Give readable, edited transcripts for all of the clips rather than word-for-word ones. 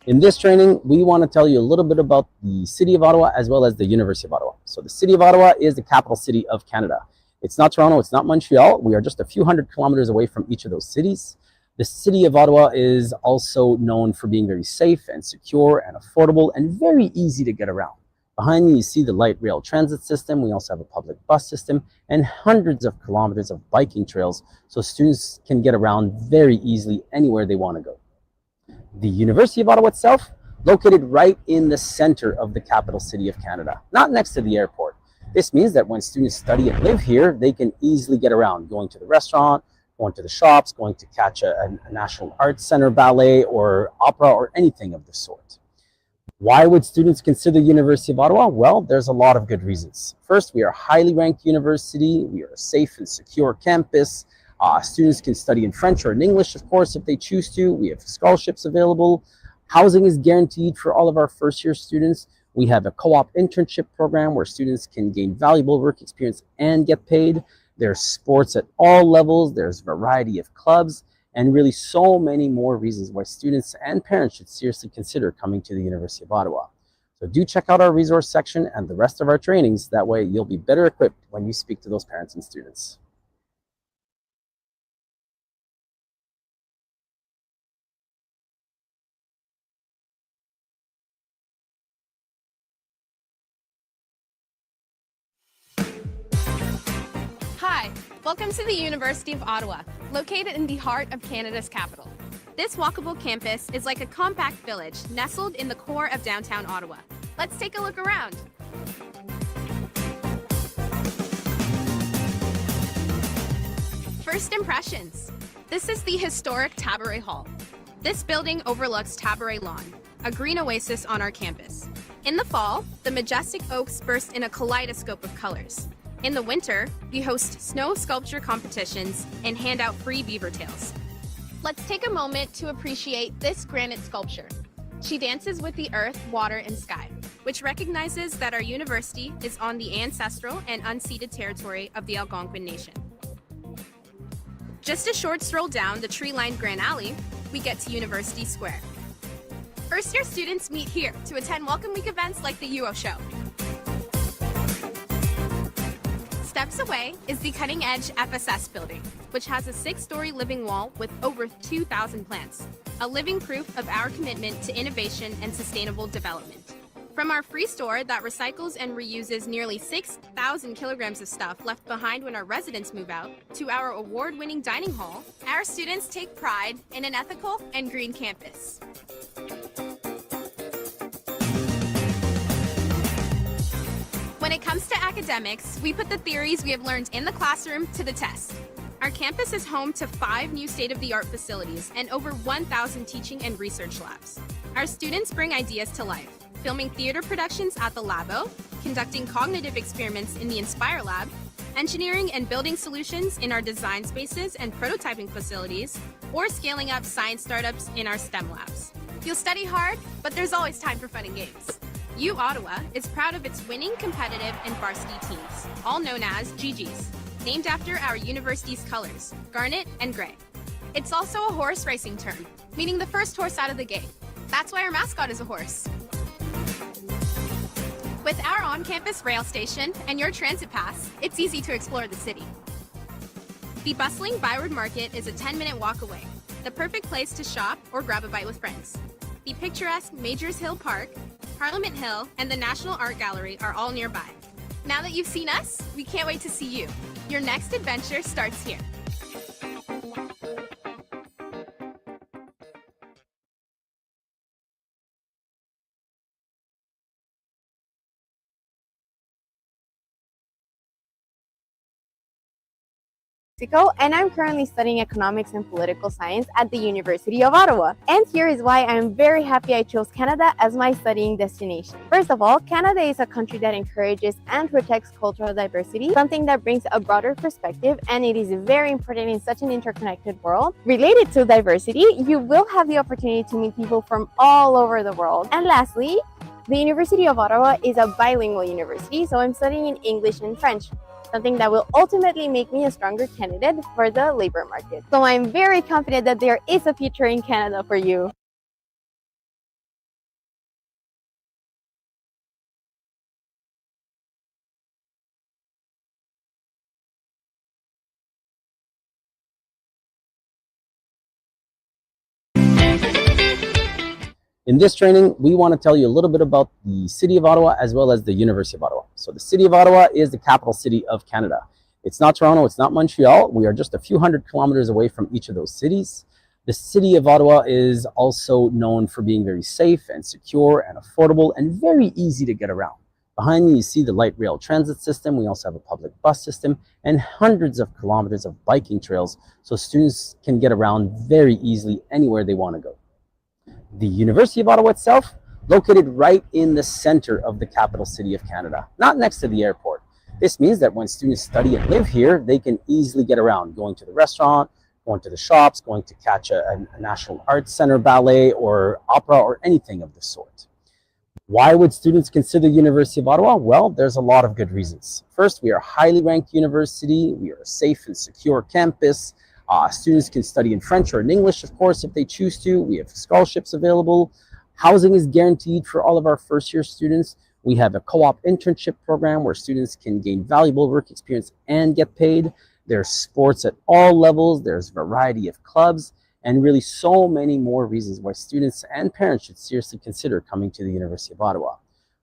In this training, we want to tell you a little bit about the City of Ottawa as well as the University of Ottawa. So the City of Ottawa is the capital city of Canada. It's not Toronto, it's not Montreal. We are just a few hundred kilometers away from each of those cities. The City of Ottawa is also known for being very safe and secure and affordable and very easy to get around. Behind me, you see the light rail transit system. We also have a public bus system and hundreds of kilometers of biking trails so students can get around very easily anywhere they want to go. The University of Ottawa itself, located right in the center of the capital city of Canada, not next to the airport. This means that when students study and live here, they can easily get around, going to the restaurant, going to the shops, going to catch a National Arts Center ballet or opera or anything of the sort. Why would students consider the University of Ottawa? Well, there's a lot of good reasons. First, we are a highly ranked university. We are a safe and secure campus. Students can study in French or in English, of course, if they choose to. We have scholarships available. Housing is guaranteed for all of our first-year students. We have a co-op internship program where students can gain valuable work experience and get paid. There's sports at all levels. There's a variety of clubs, and really so many more reasons why students and parents should seriously consider coming to the University of Ottawa. So do check out our resource section and the rest of our trainings. That way you'll be better equipped when you speak to those parents and students. Hi, welcome to the University of Ottawa, located in the heart of Canada's capital. This walkable campus is like a compact village nestled in the core of downtown Ottawa. Let's take a look around. First impressions. This is the historic Tabaret Hall. This building overlooks Tabaret Lawn, a green oasis on our campus. In the fall, the majestic oaks burst in a kaleidoscope of colors. In the winter, we host snow sculpture competitions and hand out free beaver tails. Let's take a moment to appreciate this granite sculpture. She dances with the earth, water, and sky, which recognizes that our university is on the ancestral and unceded territory of the Algonquin Nation. Just a short stroll down the tree-lined Grand Alley, we get to University Square. First-year students meet here to attend Welcome Week events like the UO Show. Steps away is the cutting-edge FSS building, which has a 6-story living wall with over 2,000 plants, a living proof of our commitment to innovation and sustainable development. From our free store that recycles and reuses nearly 6,000 kilograms of stuff left behind when our residents move out, to our award-winning dining hall, our students take pride in an ethical and green campus. When it comes to academics, we put the theories we have learned in the classroom to the test. Our campus is home to 5 new state-of-the-art facilities and over 1,000 teaching and research labs. Our students bring ideas to life, filming theater productions at the Labo, conducting cognitive experiments in the Inspire Lab, engineering and building solutions in our design spaces and prototyping facilities, or scaling up science startups in our STEM labs. You'll study hard, but there's always time for fun and games. U Ottawa is proud of its winning, competitive, and varsity teams, all known as GGs, named after our university's colors, garnet and gray. It's also a horse racing term, meaning the first horse out of the gate. That's why our mascot is a horse. With our on-campus rail station and your transit pass, it's easy to explore the city. The bustling Byward Market is a 10-minute walk away, the perfect place to shop or grab a bite with friends. The picturesque Majors Hill Park, Parliament Hill, and the National Art Gallery are all nearby. Now that you've seen us, we can't wait to see you. Your next adventure starts here. And I'm currently studying economics and political science at the University of Ottawa. And here is why I'm very happy I chose Canada as my studying destination. First of all, Canada is a country that encourages and protects cultural diversity, something that brings a broader perspective, and it is very important in such an interconnected world. Related to diversity, you will have the opportunity to meet people from all over the world. And lastly, the University of Ottawa is a bilingual university, so I'm studying in English and French, something that will ultimately make me a stronger candidate for the labor market. So I'm very confident that there is a future in Canada for you. In this training, we want to tell you a little bit about the City of Ottawa as well as the University of Ottawa. So the City of Ottawa is the capital city of Canada. It's not Toronto, it's not Montreal. We are just a few hundred kilometers away from each of those cities. The City of Ottawa is also known for being very safe and secure and affordable and very easy to get around. Behind me, you see the light rail transit system. We also have a public bus system and hundreds of kilometers of biking trails so students can get around very easily anywhere they want to go. The University of Ottawa itself, located right in the center of the capital city of Canada, not next to the airport. This means that when students study and live here, they can easily get around, going to the restaurant, going to the shops, going to catch a National Arts Center ballet or opera or anything of the sort. Why would students consider the University of Ottawa? Well, there's a lot of good reasons. First, we are a highly ranked university. We are a safe and secure campus. Students can study in French or in English, of course, if they choose to. We have scholarships available. Housing is guaranteed for all of our first-year students. We have a co-op internship program where students can gain valuable work experience and get paid. There's sports at all levels. There's a variety of clubs and really so many more reasons why students and parents should seriously consider coming to the University of Ottawa.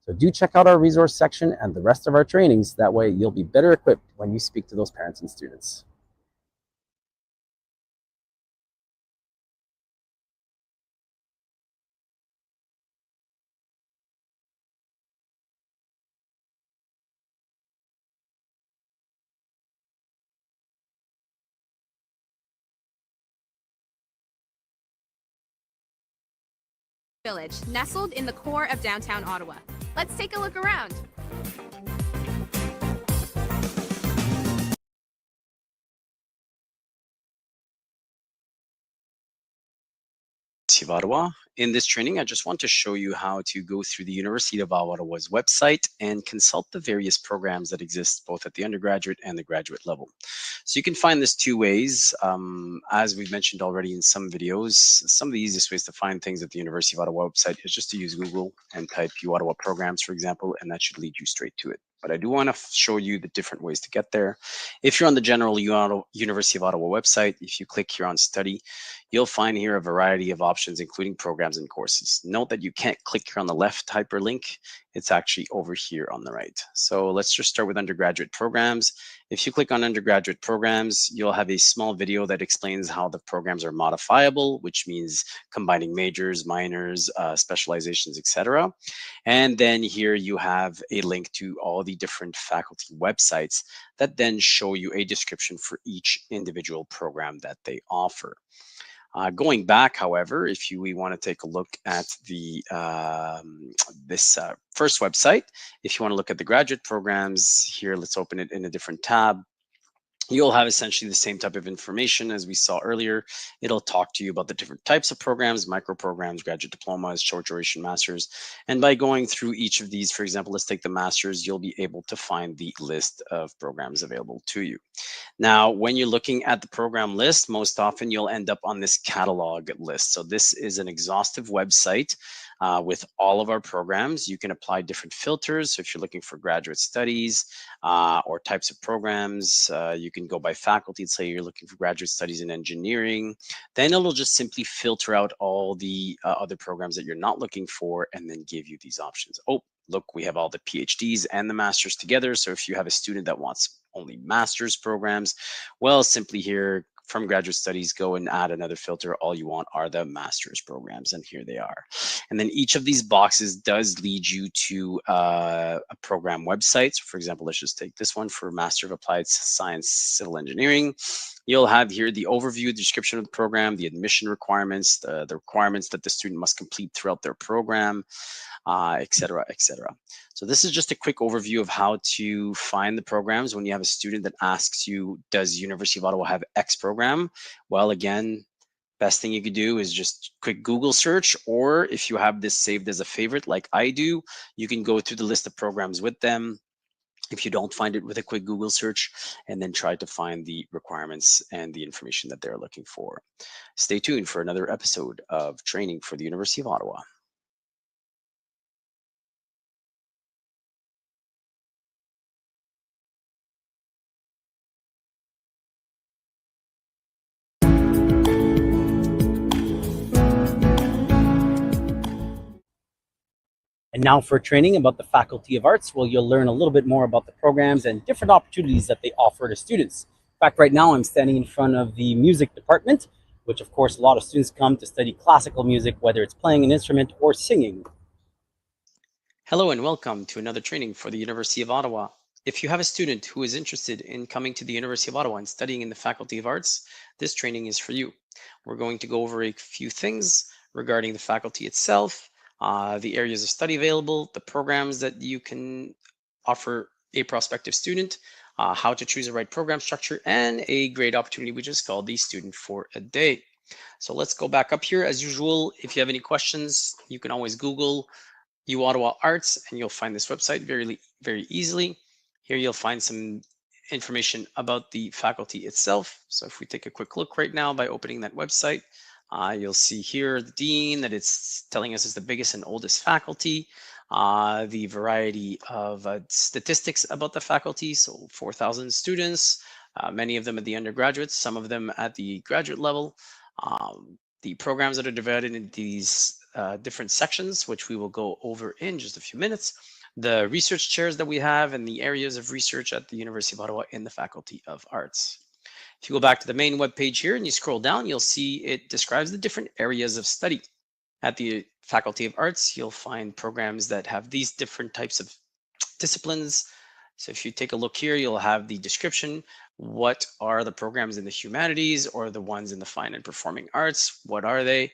So do check out our resource section and the rest of our trainings. That way you'll be better equipped when you speak to those parents and students. Village, nestled in the core of downtown Ottawa. Let's take a look around. Of Ottawa. In this training, I just want to show you how to go through the University of Ottawa's website and consult the various programs that exist both at the undergraduate and the graduate level. So you can find this two ways. As we've mentioned already in some videos, some of the easiest ways to find things at the University of Ottawa website is just to use Google and type U Ottawa programs, for example, and that should lead you straight to it. But I do want to show you the different ways to get there. If you're on the general University of Ottawa website, if you click here on study, you'll find here a variety of options, including programs and courses. Note that you can't click here on the left hyperlink. It's actually over here on the right. So let's just start with undergraduate programs. If you click on undergraduate programs, you'll have a small video that explains how the programs are modifiable, which means combining majors, minors, specializations, etc. And then here you have a link to all the different faculty websites that then show you a description for each individual program that they offer. Going back, however, if we want to take a look at the this first website, if you want to look at the graduate programs here, let's open it in a different tab. You'll have essentially the same type of information as we saw earlier. It'll talk to you about the different types of programs, micro programs, graduate diplomas, short duration masters. And by going through each of these, for example, let's take the masters, you'll be able to find the list of programs available to you. Now, when you're looking at the program list, most often you'll end up on this catalog list. So this is an exhaustive website with all of our programs. You can apply different filters. So if you're looking for graduate studies or types of programs, you can go by faculty. Let's say you're looking for graduate studies in engineering. Then it'll just simply filter out all the other programs that you're not looking for and then give you these options. Oh, look, we have all the PhDs and the masters together. So if you have a student that wants only master's programs, well, simply here from graduate studies, go and add another filter. All you want are the master's programs, and here they are. And then each of these boxes does lead you to a program website. So for example, let's just take this one for Master of Applied Science Civil Engineering. You'll have here the overview, description of the program, the admission requirements, the requirements that the student must complete throughout their program, et cetera, et cetera. So this is just a quick overview of how to find the programs when you have a student that asks you, does University of Ottawa have X program? Well, again, best thing you could do is just quick Google search, or if you have this saved as a favorite like I do, you can go through the list of programs with them. If you don't find it with a quick Google search, and then try to find the requirements and the information that they're looking for. Stay tuned for another episode of Training for the University of Ottawa. And now for training about the Faculty of Arts, well, you'll learn a little bit more about the programs and different opportunities that they offer to students. In fact, right now I'm standing in front of the music department, which of course a lot of students come to study classical music, whether it's playing an instrument or singing. Hello and welcome to another training for the University of Ottawa. If you have a student who is interested in coming to the University of Ottawa and studying in the Faculty of Arts, this training is for you. We're going to go over a few things regarding the faculty itself, the areas of study available, the programs that you can offer a prospective student, how to choose the right program structure, and a great opportunity which is called the Student for a Day. So let's go back up here. As usual, if you have any questions, you can always Google UOttawa Arts and you'll find this website very easily. Here you'll find some information about the faculty itself. So if we take a quick look right now by opening that website, you'll see here the dean that it's telling us is the biggest and oldest faculty, the variety of statistics about the faculty. So 4,000 students, many of them at the undergraduate, some of them at the graduate level. The programs that are divided into these different sections, which we will go over in just a few minutes. The research chairs that we have and the areas of research at the University of Ottawa in the Faculty of Arts. If you go back to the main web page here and you scroll down, you'll see it describes the different areas of study. At the Faculty of Arts, you'll find programs that have these different types of disciplines. So if you take a look here, you'll have the description. What are the programs in the humanities or the ones in the fine and performing arts? What are they?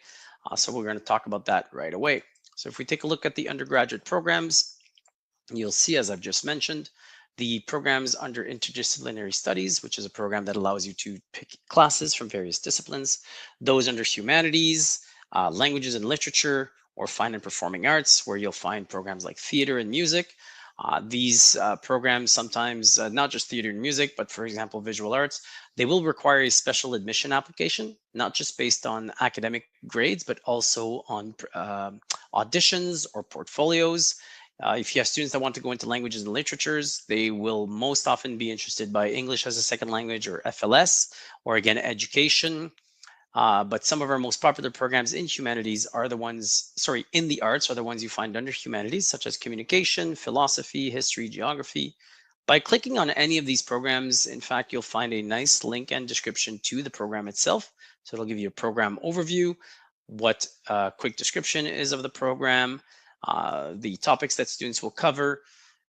So we're going to talk about that right away. So if we take a look at the undergraduate programs, you'll see, as I've just mentioned, the programs under interdisciplinary studies, which is a program that allows you to pick classes from various disciplines. Those under humanities, languages and literature, or fine and performing arts, where you'll find programs like theater and music. These programs sometimes, not just theater and music, but for example, visual arts, they will require a special admission application, not just based on academic grades, but also on auditions or portfolios. If you have students that want to go into languages and literatures, they will most often be interested by English as a second language or FLS, or again, education. But some of our most popular programs in humanities are the ones, in the arts are the ones you find under humanities, such as communication, philosophy, history, geography. By clicking on any of these programs, in fact, you'll find a nice link and description to the program itself. So it'll give you a program overview, what a quick description is of the program, the topics that students will cover,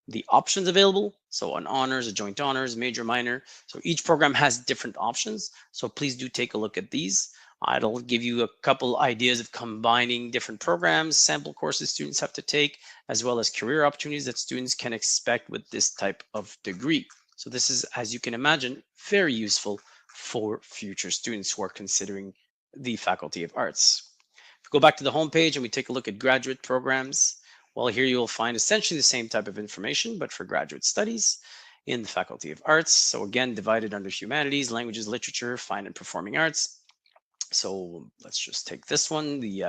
the options available. So an honors, a joint honors, major, minor. So each program has different options. So please do take a look at these. It'll give you a couple ideas of combining different programs, sample courses students have to take, as well as career opportunities that students can expect with this type of degree. So this is, as you can imagine, very useful for future students who are considering the Faculty of Arts. If we go back to the homepage and we take a look at graduate programs, well, here you will find essentially the same type of information, but for graduate studies in the Faculty of Arts. So again, divided under humanities, languages, literature, fine and performing arts. So let's just take this one, the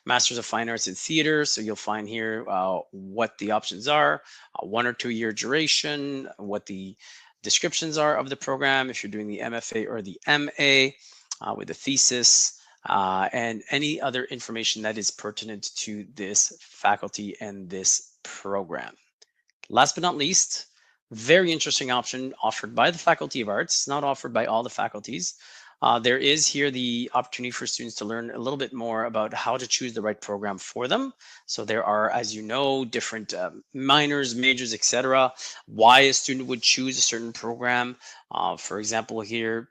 Masters of Fine Arts in Theater. So you'll find here what the options are, 1 or 2 year duration, what the descriptions are of the program, if you're doing the MFA or the MA with a thesis, and any other information that is pertinent to this faculty and this program. Last but not least, very interesting option offered by the Faculty of Arts, not offered by all the faculties. There is here the opportunity for students to learn a little bit more about how to choose the right program for them. So there are, as you know, different minors, majors, etc. Why a student would choose a certain program. For example, here,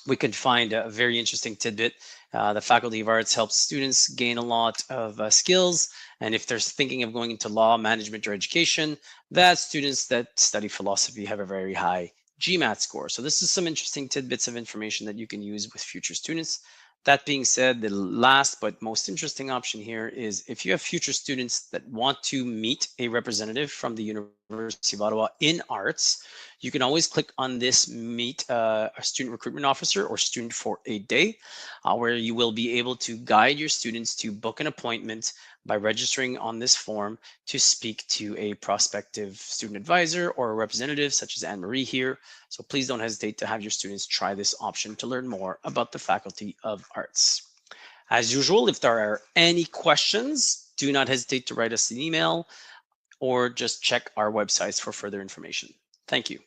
we could find a very interesting tidbit. The Faculty of Arts helps students gain a lot of skills. And if they're thinking of going into law, management, or education, that students that study philosophy have a very high GMAT score. So this is some interesting tidbits of information that you can use with future students. That being said, the last but most interesting option here is if you have future students that want to meet a representative from the University of Ottawa in arts, you can always click on this meet a student recruitment officer or student for a day, where you will be able to guide your students to book an appointment by registering on this form to speak to a prospective student advisor or a representative such as Anne-Marie here. So please don't hesitate to have your students try this option to learn more about the Faculty of Arts. As usual, if there are any questions, do not hesitate to write us an email or just check our websites for further information. Thank you.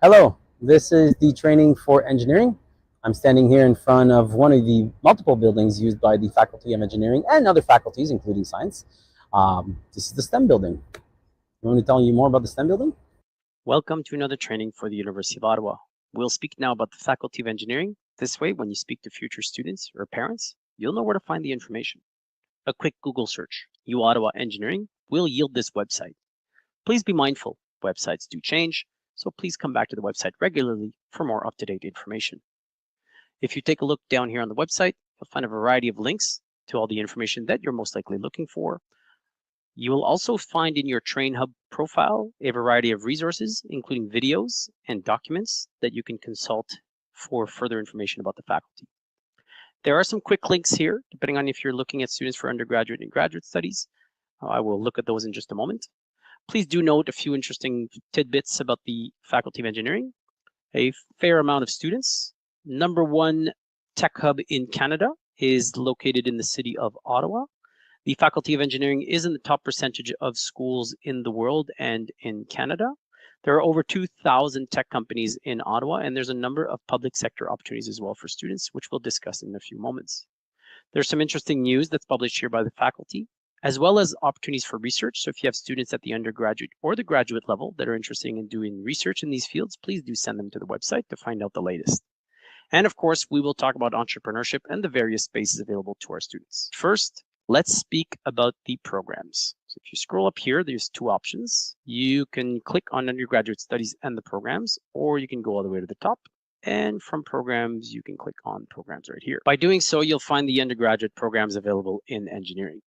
Hello, this is the training for engineering. I'm standing here in front of one of the multiple buildings used by the Faculty of Engineering and other faculties, including science. This is the STEM building. You want me to tell you more about the STEM building? Welcome to another training for the University of Ottawa. We'll speak now about the Faculty of Engineering. This way, when you speak to future students or parents, you'll know where to find the information. A quick Google search, U Ottawa Engineering, will yield this website. Please be mindful, websites do change, so please come back to the website regularly for more up-to-date information. If you take a look down here on the website, you'll find a variety of links to all the information that you're most likely looking for. You will also find in your TrainHub profile a variety of resources, including videos and documents that you can consult for further information about the faculty. There are some quick links here, depending on if you're looking at students for undergraduate and graduate studies. I will look at those in just a moment. Please do note a few interesting tidbits about the Faculty of Engineering. A fair amount of students. Number one tech hub in Canada is located in the city of Ottawa. The Faculty of Engineering is in the top percentage of schools in the world and in Canada. There are over 2,000 tech companies in Ottawa, and there's a number of public sector opportunities as well for students, which we'll discuss in a few moments. There's some interesting news that's published here by the faculty, as well as opportunities for research. So if you have students at the undergraduate or the graduate level that are interested in doing research in these fields, please do send them to the website to find out the latest. And of course, we will talk about entrepreneurship and the various spaces available to our students. First, let's speak about the programs. So if you scroll up here, there's two options. You can click on undergraduate studies and the programs, or you can go all the way to the top. And from programs, you can click on programs right here. By doing so, you'll find the undergraduate programs available in engineering.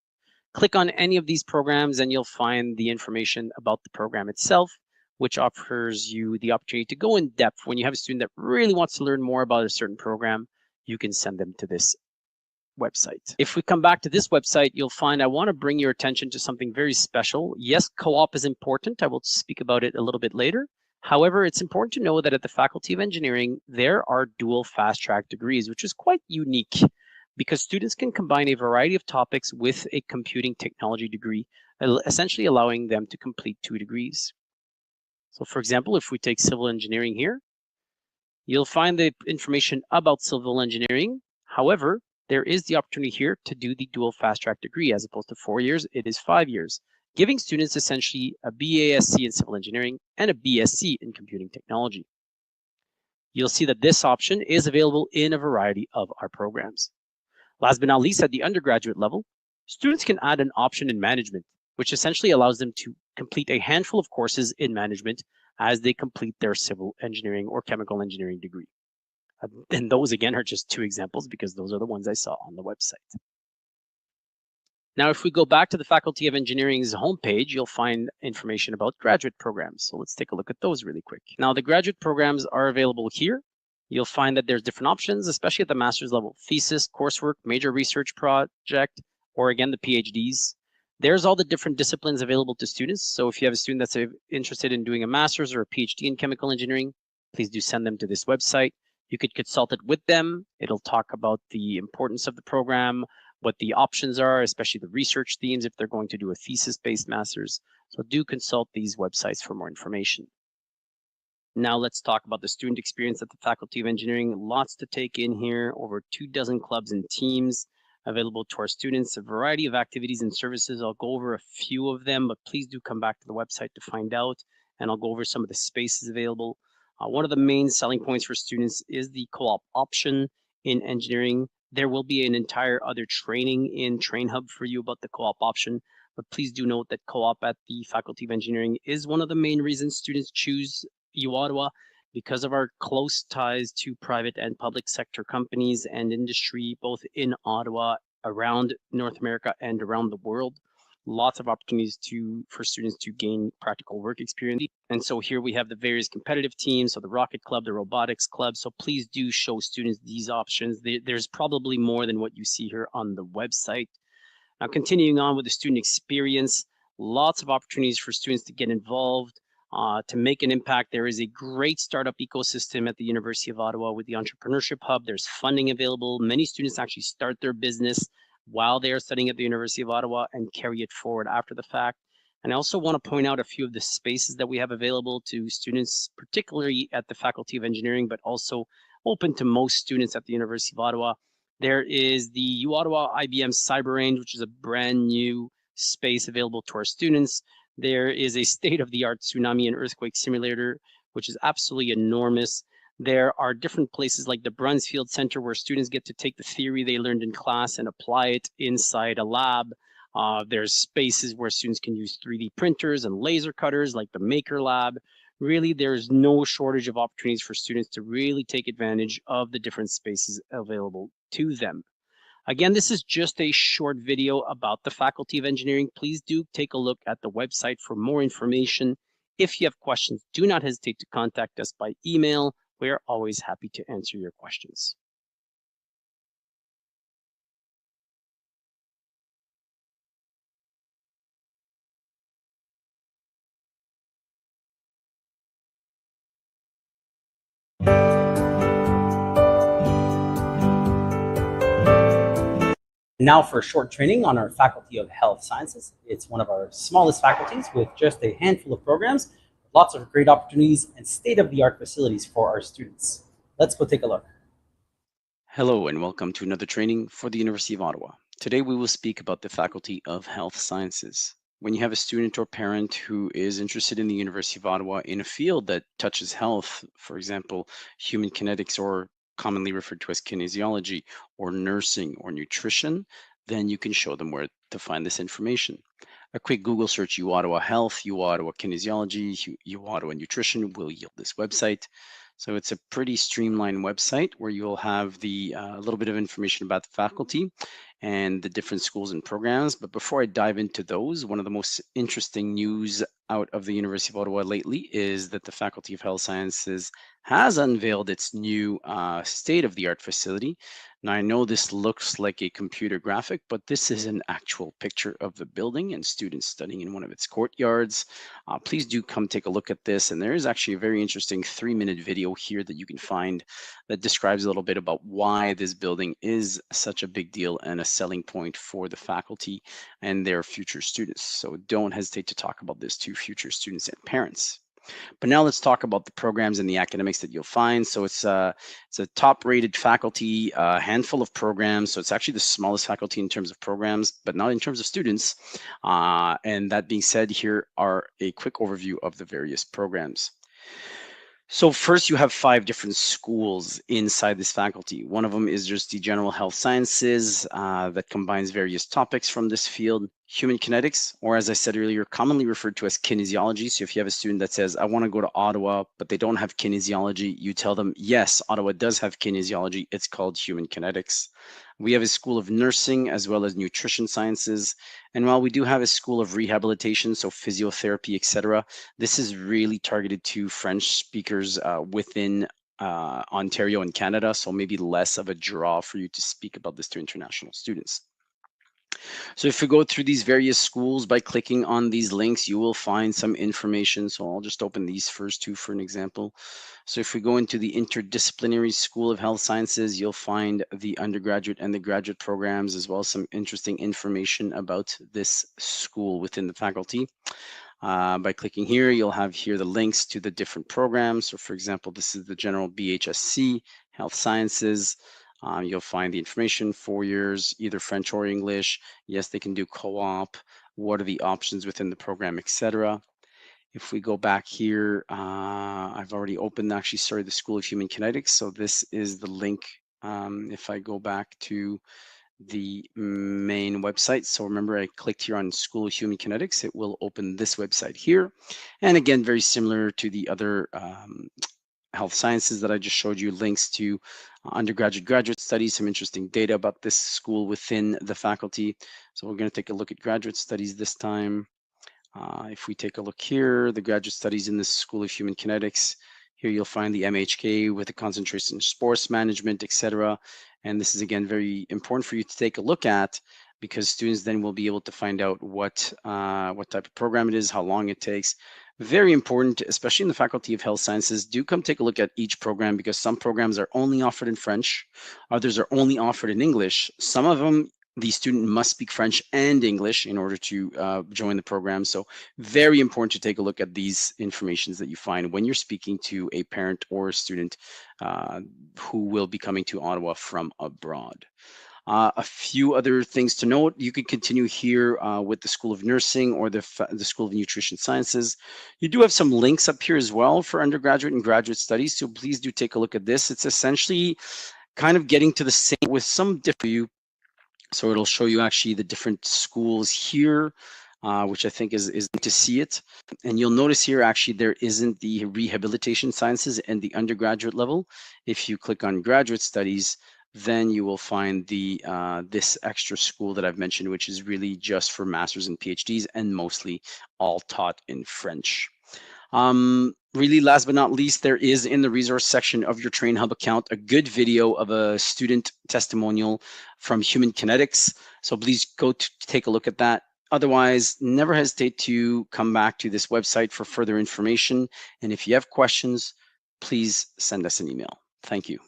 Click on any of these programs and you'll find the information about the program itself, which offers you the opportunity to go in depth. When you have a student that really wants to learn more about a certain program, you can send them to this website. If we come back to this website, you'll find I want to bring your attention to something very special. Yes, co-op is important. I will speak about it a little bit later. However, it's important to know that at the Faculty of Engineering, there are dual fast-track degrees, which is quite unique because students can combine a variety of topics with a computing technology degree, essentially allowing them to complete 2 degrees. So for example, if we take civil engineering here, you'll find the information about civil engineering. However, there is the opportunity here to do the dual fast-track degree. As opposed to 4 years, it is 5 years, giving students essentially a BASc in civil engineering and a BSc in computing technology. You'll see that this option is available in a variety of our programs. Last but not least, at the undergraduate level, students can add an option in management, which essentially allows them to complete a handful of courses in management as they complete their civil engineering or chemical engineering degree. And those again are just 2 examples because those are the ones I saw on the website. Now, if we go back to the Faculty of Engineering's homepage, you'll find information about graduate programs. So let's take a look at those really quick. Now, the graduate programs are available here. You'll find that there's different options, especially at the master's level: thesis, coursework, major research project, or again, the PhDs. There's all the different disciplines available to students. So if you have a student that's interested in doing a master's or a PhD in chemical engineering, please do send them to this website. You could consult it with them. It'll talk about the importance of the program, what the options are, especially the research themes if they're going to do a thesis-based master's. So do consult these websites for more information. Now let's talk about the student experience at the Faculty of Engineering. Lots to take in here, over 24 clubs and teams available to our students, a variety of activities and services. I'll go over a few of them, but please do come back to the website to find out, and I'll go over some of the spaces available. One of the main selling points for students is the co-op option in engineering. There will be an entire other training in TrainHub for you about the co-op option, but please do note that co-op at the Faculty of Engineering is one of the main reasons students choose U Ottawa, because of our close ties to private and public sector companies and industry, both in Ottawa, around North America, and around the world. Lots of opportunities for students to gain practical work experience. And so here we have the various competitive teams, so the Rocket Club, the Robotics Club. So please do show students these options. There's probably more than what you see here on the website. Now, continuing on with the student experience, lots of opportunities for students to get involved, to make an impact. There is a great startup ecosystem at the University of Ottawa with the Entrepreneurship Hub. There's funding available. Many students actually start their business while they are studying at the University of Ottawa and carry it forward after the fact. And I also want to point out a few of the spaces that we have available to students, particularly at the Faculty of Engineering, but also open to most students at the University of Ottawa. There is the U Ottawa IBM Cyber Range, which is a brand new space available to our students. There is a state-of-the-art tsunami and earthquake simulator, which is absolutely enormous. There are different places like the Brunsfield Center where students get to take the theory they learned in class and apply it inside a lab. There's spaces where students can use 3D printers and laser cutters like the Maker Lab. Really, there's no shortage of opportunities for students to really take advantage of the different spaces available to them. Again, this is just a short video about the Faculty of Engineering. Please do take a look at the website for more information. If you have questions, do not hesitate to contact us by email. We are always happy to answer your questions. Now for a short training on our Faculty of Health Sciences. It's one of our smallest faculties with just a handful of programs, lots of great opportunities and state-of-the-art facilities for our students. Let's go take a look. Hello and welcome to another training for the University of Ottawa. Today we will speak about the Faculty of Health Sciences. When you have a student or parent who is interested in the University of Ottawa in a field that touches health, for example, human kinetics, or commonly referred to as kinesiology, or nursing or nutrition, then you can show them where to find this information. A quick Google search, U Ottawa Health, U Ottawa Kinesiology, U Ottawa Nutrition will yield this website. So it's a pretty streamlined website where you'll have the little bit of information about the faculty and the different schools and programs. But before I dive into those, one of the most interesting news out of the University of Ottawa lately is that the Faculty of Health Sciences has unveiled its new state-of-the-art facility. Now, I know this looks like a computer graphic, but this is an actual picture of the building and students studying in one of its courtyards. Please do come take a look at this. And there is actually a very interesting 3-minute video here that you can find that describes a little bit about why this building is such a big deal and a selling point for the faculty and their future students. So don't hesitate to talk about this to future students and parents. But now let's talk about the programs and the academics that you'll find. So it's a top-rated faculty, a handful of programs. So it's actually the smallest faculty in terms of programs, but not in terms of students. And that being said, here are a quick overview of the various programs. So first, you have 5 different schools inside this faculty. One of them is just the General Health Sciences that combines various topics from this field. Human kinetics, or as I said earlier, commonly referred to as kinesiology. So if you have a student that says, I want to go to Ottawa, but they don't have kinesiology, you tell them, yes, Ottawa does have kinesiology. It's called human kinetics. We have a school of nursing as well as nutrition sciences. And while we do have a school of rehabilitation, so physiotherapy, etc., this is really targeted to French speakers within Ontario and Canada. So maybe less of a draw for you to speak about this to international students. So if you go through these various schools by clicking on these links, you will find some information. So I'll just open these first 2 for an example. So if we go into the Interdisciplinary School of Health Sciences, you'll find the undergraduate and the graduate programs, as well as some interesting information about this school within the faculty. By clicking here, you'll have here the links to the different programs. So for example, this is the General BHSC, Health Sciences. You'll find the information, 4 years, either French or English. Yes, they can do co-op. What are the options within the program, etc. If we go back here, I've already opened, actually, the School of Human Kinetics. So this is the link. If I go back to the main website. So remember, I clicked here on School of Human Kinetics. It will open this website here. And again, very similar to the other health sciences that I just showed you, links to undergraduate, graduate studies, some interesting data about this school within the faculty. So we're going to take a look at graduate studies this time. If we take a look here, the graduate studies in the School of Human Kinetics, here you'll find the MHK with the concentration in sports management, etc. And this is, again, very important for you to take a look at because students then will be able to find out what type of program it is, how long it takes. Very important, especially in the Faculty of Health Sciences. Do come take a look at each program, because some programs are only offered in French, others are only offered in English. Some of them, the student must speak French and English in order to join the program. So very important to take a look at these informations that you find when you're speaking to a parent or a student who will be coming to Ottawa from abroad. A few other things to note: you could continue here with the School of Nursing or the School of Nutrition Sciences. You do have some links up here as well for undergraduate and graduate studies, so please do take a look at this. It's essentially kind of getting to the same with some different. So it'll show you actually the different schools here, which I think is good to see it. And you'll notice here actually there isn't the rehabilitation sciences and the undergraduate level. If you click on graduate studies, then you will find the this extra school that I've mentioned, which is really just for masters and PhDs and mostly all taught in French. Really, last but not least, there is in the resource section of your Train Hub account a good video of a student testimonial from Human Kinetics. So please go to take a look at that. Otherwise, never hesitate to come back to this website for further information. And if you have questions, please send us an email. Thank you.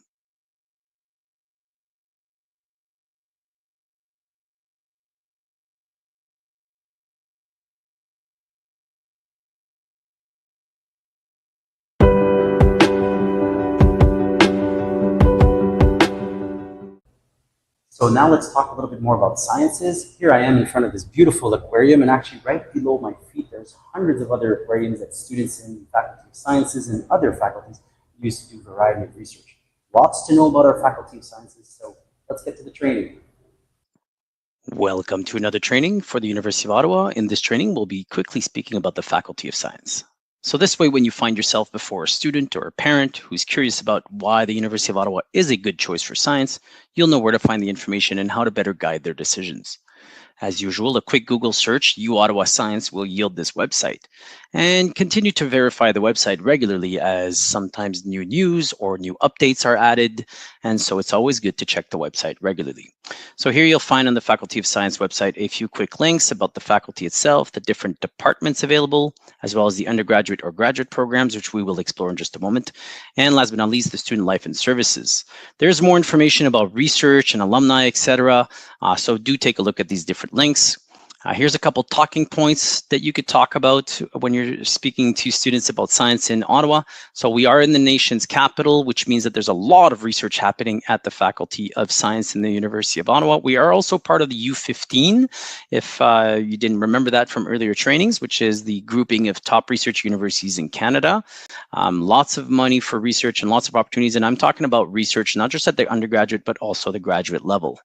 So now let's talk a little bit more about sciences. Here I am in front of this beautiful aquarium, and actually right below my feet, there's hundreds of other aquariums that students in the Faculty of Sciences and other faculties use to do a variety of research. Lots to know about our Faculty of Sciences, so let's get to the training. Welcome to another training for the University of Ottawa. In this training, we'll be quickly speaking about the Faculty of Science. So this way, when you find yourself before a student or a parent who's curious about why the University of Ottawa is a good choice for science, you'll know where to find the information and how to better guide their decisions. As usual, a quick Google search, U Ottawa Science, will yield this website. And continue to verify the website regularly, as sometimes new news or new updates are added. And so it's always good to check the website regularly. So here you'll find on the Faculty of Science website a few quick links about the faculty itself, the different departments available, as well as the undergraduate or graduate programs, which we will explore in just a moment. And last but not least, the student life and services. There's more information about research and alumni, etc. So do take a look at these different links. Here's a couple talking points that you could talk about when you're speaking to students about science in Ottawa. So we are in the nation's capital, which means that there's a lot of research happening at the Faculty of Science in the University of Ottawa. We are also part of the U15, if you didn't remember that from earlier trainings, which is the grouping of top research universities in Canada. Lots of money for research and lots of opportunities. And I'm talking about research, not just at the undergraduate, but also the graduate level.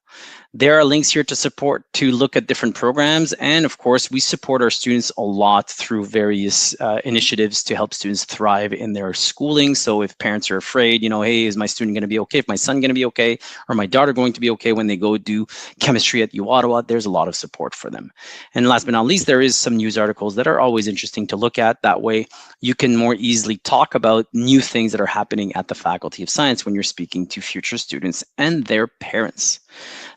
There are links here to look at different programs. And of course, we support our students a lot through various initiatives to help students thrive in their schooling. So if parents are afraid, hey, is my student going to be okay? If my son going to be okay? Or my daughter going to be okay when they go do chemistry at U Ottawa? There's a lot of support for them. And last but not least, there is some news articles that are always interesting to look at. That way, you can more easily talk about new things that are happening at the Faculty of Science when you're speaking to future students and their parents.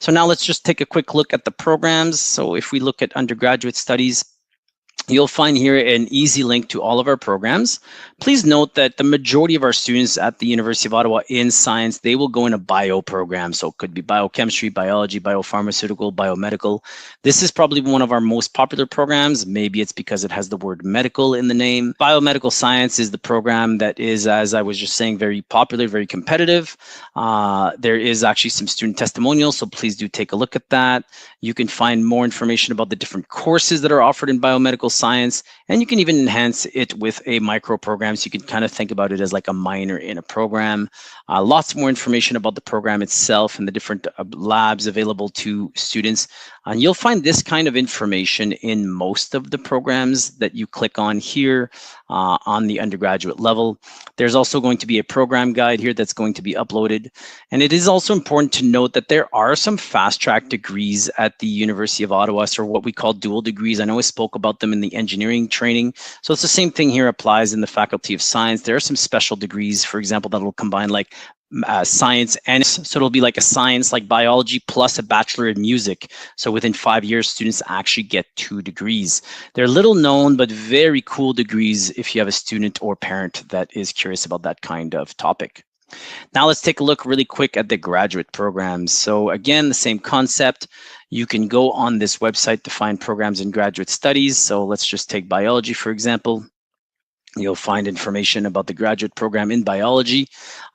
So now let's just take a quick look at the programs. So if we look at undergraduate studies, you'll find here an easy link to all of our programs. Please note that the majority of our students at the University of Ottawa in science, they will go in a bio program. So it could be biochemistry, biology, biopharmaceutical, biomedical. This is probably one of our most popular programs. Maybe it's because it has the word medical in the name. Biomedical science is the program that is, as I was just saying, very popular, very competitive. There is actually some student testimonials, so please do take a look at that. You can find more information about the different courses that are offered in biomedical science, and you can even enhance it with a micro program, so you can kind of think about it as like a minor in a program. Lots more information about the program itself and the different labs available to students. And you'll find this kind of information in most of the programs that you click on here on the undergraduate level. There's also going to be a program guide here that's going to be uploaded. And it is also important to note that there are some fast-track degrees at the University of Ottawa, or what we call dual degrees. I know I spoke about them in the engineering training. So it's the same thing here applies in the Faculty of Science. There are some special degrees, for example, that will combine like science, and so it'll be like a science, like biology, plus a bachelor in music. So within 5 years, students actually get 2 degrees. They're little known, but very cool degrees if you have a student or parent that is curious about that kind of topic. Now let's take a look really quick at the graduate programs. So again, the same concept. You can go on this website to find programs in graduate studies. So let's just take biology, for example. You'll find information about the graduate program in biology.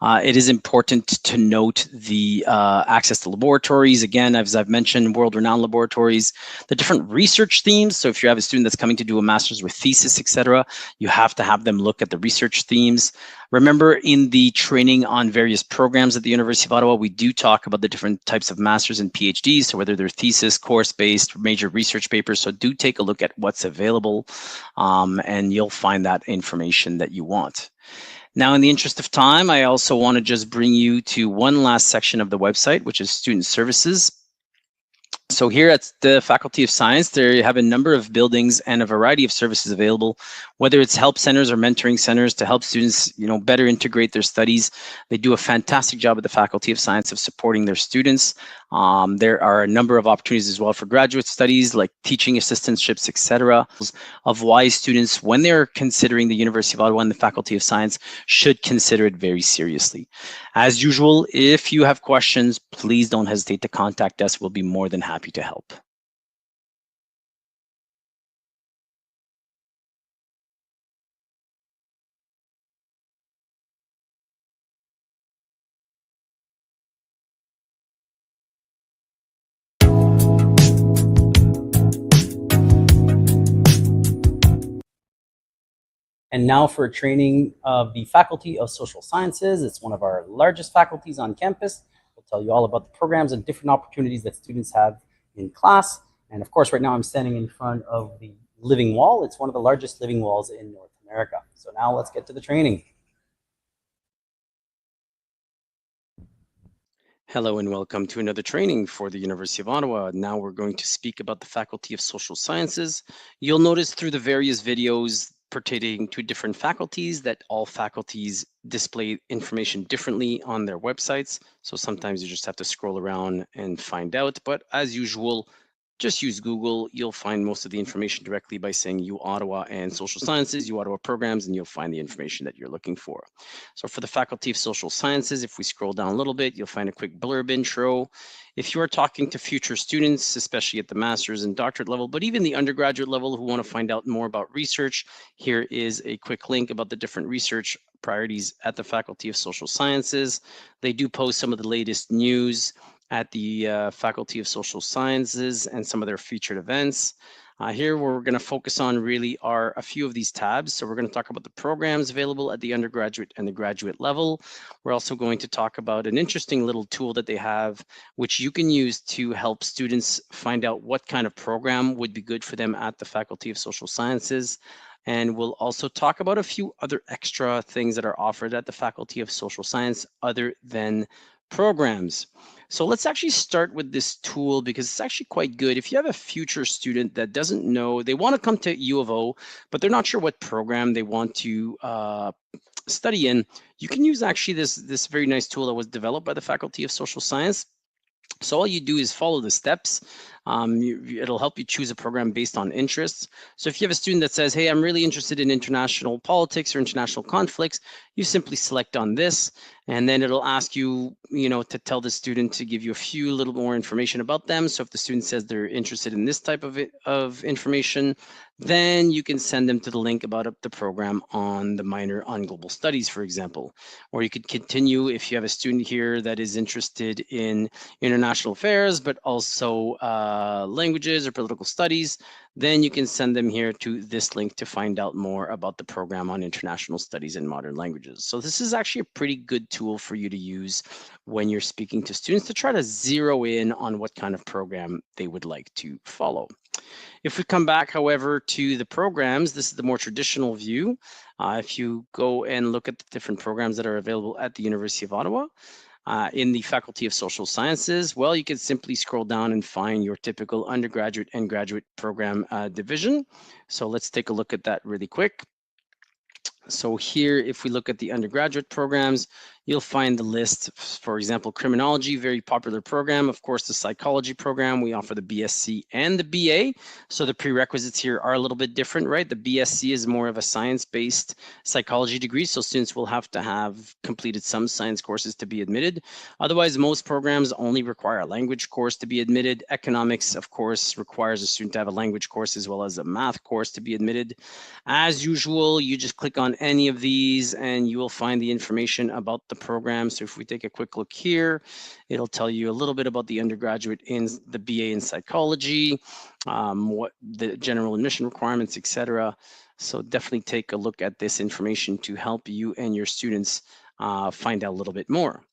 It is important to note the access to laboratories. Again, as I've mentioned, world-renowned laboratories, the different research themes. So if you have a student that's coming to do a master's with thesis, etc., you have to have them look at the research themes. Remember, in the training on various programs at the University of Ottawa, we do talk about the different types of masters and PhDs, so whether they're thesis, course-based, major research papers. So do take a look at what's available, and you'll find that information that you want. Now, in the interest of time, I also want to just bring you to one last section of the website, which is student services. So here at the Faculty of Science, they have a number of buildings and a variety of services available, whether it's help centers or mentoring centers to help students, better integrate their studies. They do a fantastic job at the Faculty of Science of supporting their students. There are a number of opportunities as well for graduate studies, like teaching assistantships, etc., of why students, when they're considering the University of Ottawa and the Faculty of Science, should consider it very seriously. As usual, if you have questions, please don't hesitate to contact us. We'll be more than happy to help. And now for a training of the Faculty of Social Sciences. It's one of our largest faculties on campus. We'll tell you all about the programs and different opportunities that students have in class. And of course, right now I'm standing in front of the living wall. It's one of the largest living walls in North America. So now let's get to the training. Hello and welcome to another training for the University of Ottawa. Now we're going to speak about the Faculty of Social Sciences. You'll notice through the various videos pertaining to different faculties that all faculties display information differently on their websites. So sometimes you just have to scroll around and find out. But as usual, just use Google. You'll find most of the information directly by saying U Ottawa and Social Sciences, U Ottawa programs, and you'll find the information that you're looking for. So for the Faculty of Social Sciences, if we scroll down a little bit, you'll find a quick blurb intro. If you are talking to future students, especially at the master's and doctorate level, but even the undergraduate level who want to find out more about research, here is a quick link about the different research priorities at the Faculty of Social Sciences. They do post some of the latest news at the Faculty of Social Sciences and some of their featured events. Here, what we're going to focus on really are a few of these tabs. So we're going to talk about the programs available at the undergraduate and the graduate level. We're also going to talk about an interesting little tool that they have, which you can use to help students find out what kind of program would be good for them at the Faculty of Social Sciences. And we'll also talk about a few other extra things that are offered at the Faculty of Social Science other than programs. So let's actually start with this tool because it's actually quite good. If you have a future student that doesn't know, they want to come to U of O, but they're not sure what program they want to study in, you can use actually this very nice tool that was developed by the Faculty of Social Science. So all you do is follow the steps. It'll help you choose a program based on interests. So if you have a student that says, hey, I'm really interested in international politics or international conflicts, you simply select on this, and then it'll ask you, to tell the student to give you a few little more information about them. So if the student says they're interested in this type of information, then you can send them to the link about the program on the minor on global studies, for example. Or you could continue if you have a student here that is interested in international affairs, but also languages or political studies, then you can send them here to this link to find out more about the program on international studies and modern languages. So this is actually a pretty good tool for you to use when you're speaking to students to try to zero in on what kind of program they would like to follow. If we come back, however, to the programs, this is the more traditional view. If you go and look at the different programs that are available at the University of Ottawa, in the Faculty of Social Sciences, well, you can simply scroll down and find your typical undergraduate and graduate program division. So let's take a look at that really quick. So here, if we look at the undergraduate programs, you'll find the list. For example, criminology, very popular program. Of course, the psychology program, we offer the BSc and the BA. So the prerequisites here are a little bit different, right? The BSc is more of a science-based psychology degree, so students will have to have completed some science courses to be admitted. Otherwise, most programs only require a language course to be admitted. Economics, of course, requires a student to have a language course as well as a math course to be admitted. As usual, you just click on any of these and you will find the information about the program. So if we take a quick look here, it'll tell you a little bit about the undergraduate in the BA in psychology, what the general admission requirements, etc. So definitely take a look at this information to help you and your students find out a little bit more.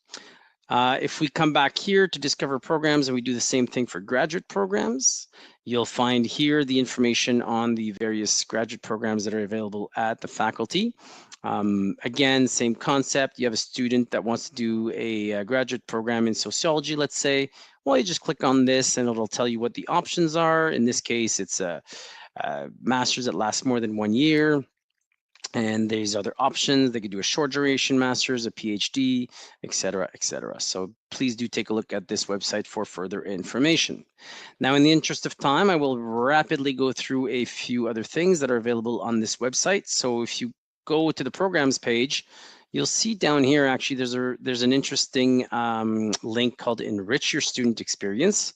If we come back here to discover programs and we do the same thing for graduate programs, you'll find here the information on the various graduate programs that are available at the faculty. Again, same concept. You have a student that wants to do a graduate program in sociology, let's say. Well, you just click on this and it'll tell you what the options are. In this case, it's a master's that lasts more than 1 year. And there's other options. They could do a short duration master's, a PhD, et cetera, et cetera. So please do take a look at this website for further information. Now, in the interest of time, I will rapidly go through a few other things that are available on this website. So if you go to the programs page, you'll see down here, actually, there's an interesting link called Enrich Your Student Experience.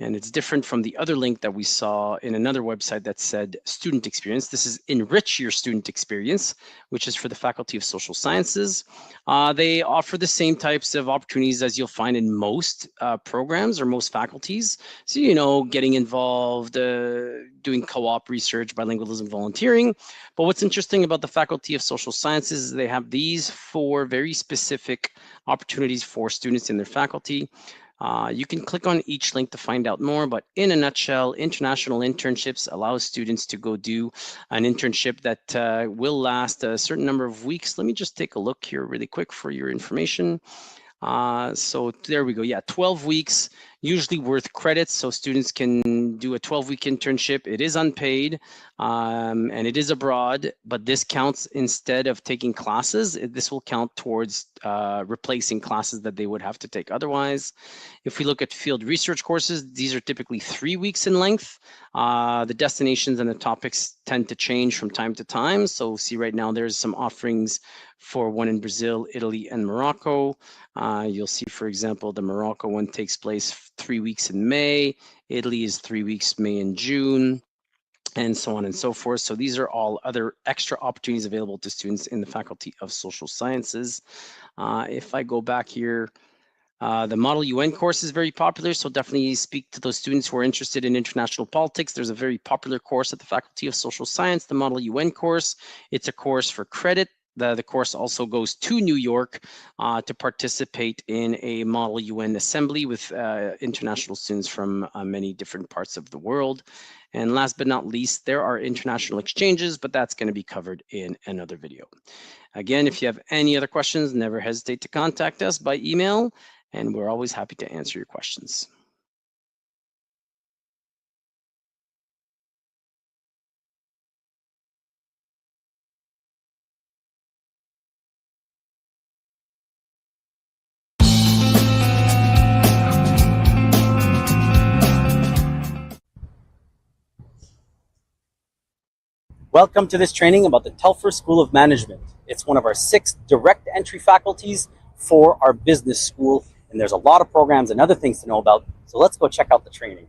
And it's different from the other link that we saw in another website that said student experience. This is Enrich Your Student Experience, which is for the Faculty of Social Sciences. They offer the same types of opportunities as you'll find in most programs or most faculties. So, you know, getting involved, doing co-op research, bilingualism, volunteering. But what's interesting about the Faculty of Social Sciences is they have these 4 very specific opportunities for students in their faculty. You can click on each link to find out more, but in a nutshell, international internships allow students to go do an internship that will last a certain number of weeks. Let me just take a look here really quick for your information. So there we go. Yeah, 12 weeks, usually worth credits. So students can do a 12-week internship. It is unpaid and it is abroad, but this counts instead of taking classes. This will count towards replacing classes that they would have to take otherwise. If we look at field research courses, these are typically 3 weeks in length. The destinations and the topics tend to change from time to time. So see right now there's some offerings for one in Brazil, Italy, and Morocco. You'll see, for example, the Morocco one takes place 3 weeks in May. Italy is 3 weeks, May and June, and so on and so forth. So these are all other extra opportunities available to students in the Faculty of Social Sciences. If I go back here, the Model UN course is very popular, so definitely speak to those students who are interested in international politics. There's a very popular course at the Faculty of Social Science, the Model UN course. It's a course for credit. The course also goes to New York to participate in a Model UN assembly with international students from many different parts of the world. And last but not least, there are international exchanges, but that's going to be covered in another video. Again, if you have any other questions, never hesitate to contact us by email, and we're always happy to answer your questions. Welcome to this training about the Telfer School of Management. It's one of our 6 direct entry faculties for our business school, and there's a lot of programs and other things to know about. So let's go check out the training.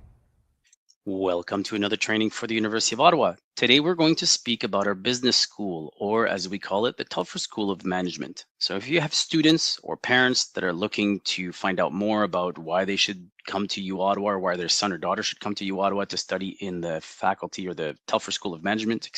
Welcome to another training for the University of Ottawa. Today we're going to speak about our business school, or as we call it, the Telfer School of Management. So if you have students or parents that are looking to find out more about why they should come to U Ottawa, or why their son or daughter should come to U Ottawa to study in the faculty or the Telfer School of Management,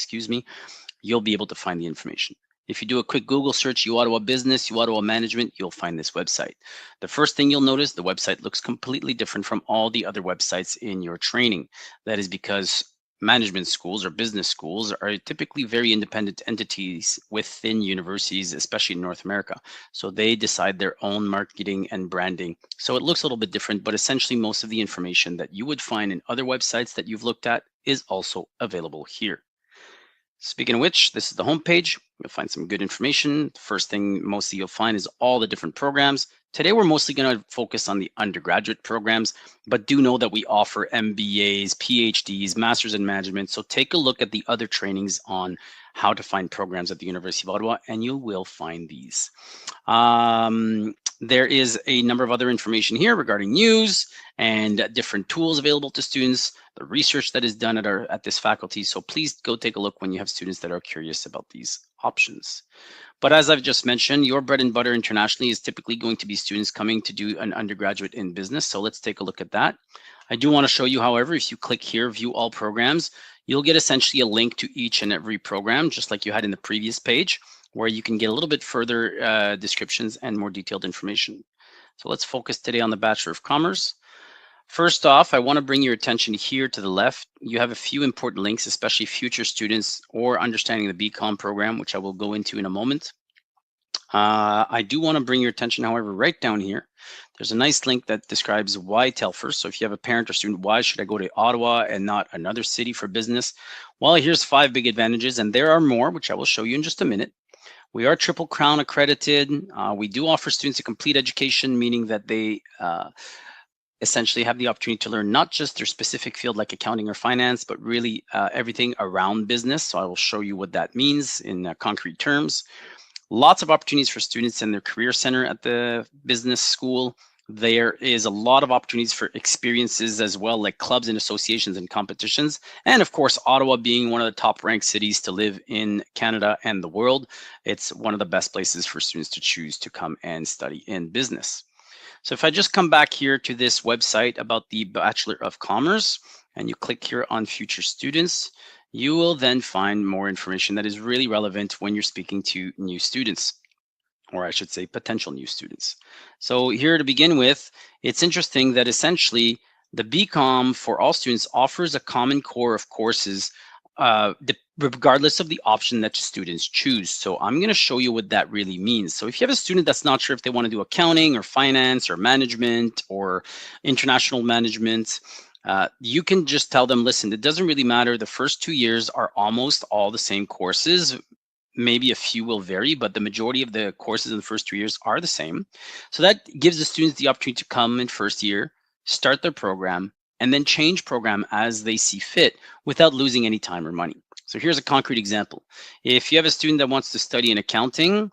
you'll be able to find the information. If you do a quick Google search, U Ottawa Business, U Ottawa Management, you'll find this website. The first thing you'll notice, the website looks completely different from all the other websites in your training. That is because management schools or business schools are typically very independent entities within universities, especially in North America. So they decide their own marketing and branding. So it looks a little bit different, but essentially most of the information that you would find in other websites that you've looked at is also available here. Speaking of which, this is the homepage. You'll find some good information. The first thing mostly you'll find is all the different programs. Today, we're mostly going to focus on the undergraduate programs, but do know that we offer MBAs, PhDs, Masters in Management. So take a look at the other trainings on how to find programs at the University of Ottawa, and you will find these. There is a number of other information here regarding news and different tools available to students, the research that is done at this faculty. So please go take a look when you have students that are curious about these options. But as I've just mentioned, your bread and butter internationally is typically going to be students coming to do an undergraduate in business. So let's take a look at that. I do want to show you, however, if you click here, view all programs, you'll get essentially a link to each and every program, just like you had in the previous page, where you can get a little bit further descriptions and more detailed information. So let's focus today on the Bachelor of Commerce. First off, I want to bring your attention here to the left. You have a few important links, especially future students or understanding the BCom program, which I will go into in a moment. I do want to bring your attention, however, right down here. There's a nice link that describes why Telfer. So if you have a parent or student, why should I go to Ottawa and not another city for business? Well, here's 5 big advantages, and there are more, which I will show you in just a minute. We are Triple Crown accredited. We do offer students a complete education, meaning that they essentially have the opportunity to learn not just their specific field like accounting or finance, but really everything around business. So I will show you what that means in concrete terms. Lots of opportunities for students in their career center at the business school. There is a lot of opportunities for experiences as well, like clubs and associations and competitions. And of course, Ottawa being one of the top ranked cities to live in Canada and the world, it's one of the best places for students to choose to come and study in business. So if I just come back here to this website about the Bachelor of Commerce, and you click here on future students, you will then find more information that is really relevant when you're speaking to new students, or I should say potential new students. So here to begin with, it's interesting that essentially the BCom for all students offers a common core of courses regardless of the option that students choose. So I'm going to show you what that really means. So if you have a student that's not sure if they want to do accounting or finance or management or international management, you can just tell them, listen, it doesn't really matter. The first 2 years are almost all the same courses. Maybe a few will vary, but the majority of the courses in the first 2 years are the same. So that gives the students the opportunity to come in first year, start their program, and then change program as they see fit without losing any time or money. So here's a concrete example. If you have a student that wants to study in accounting,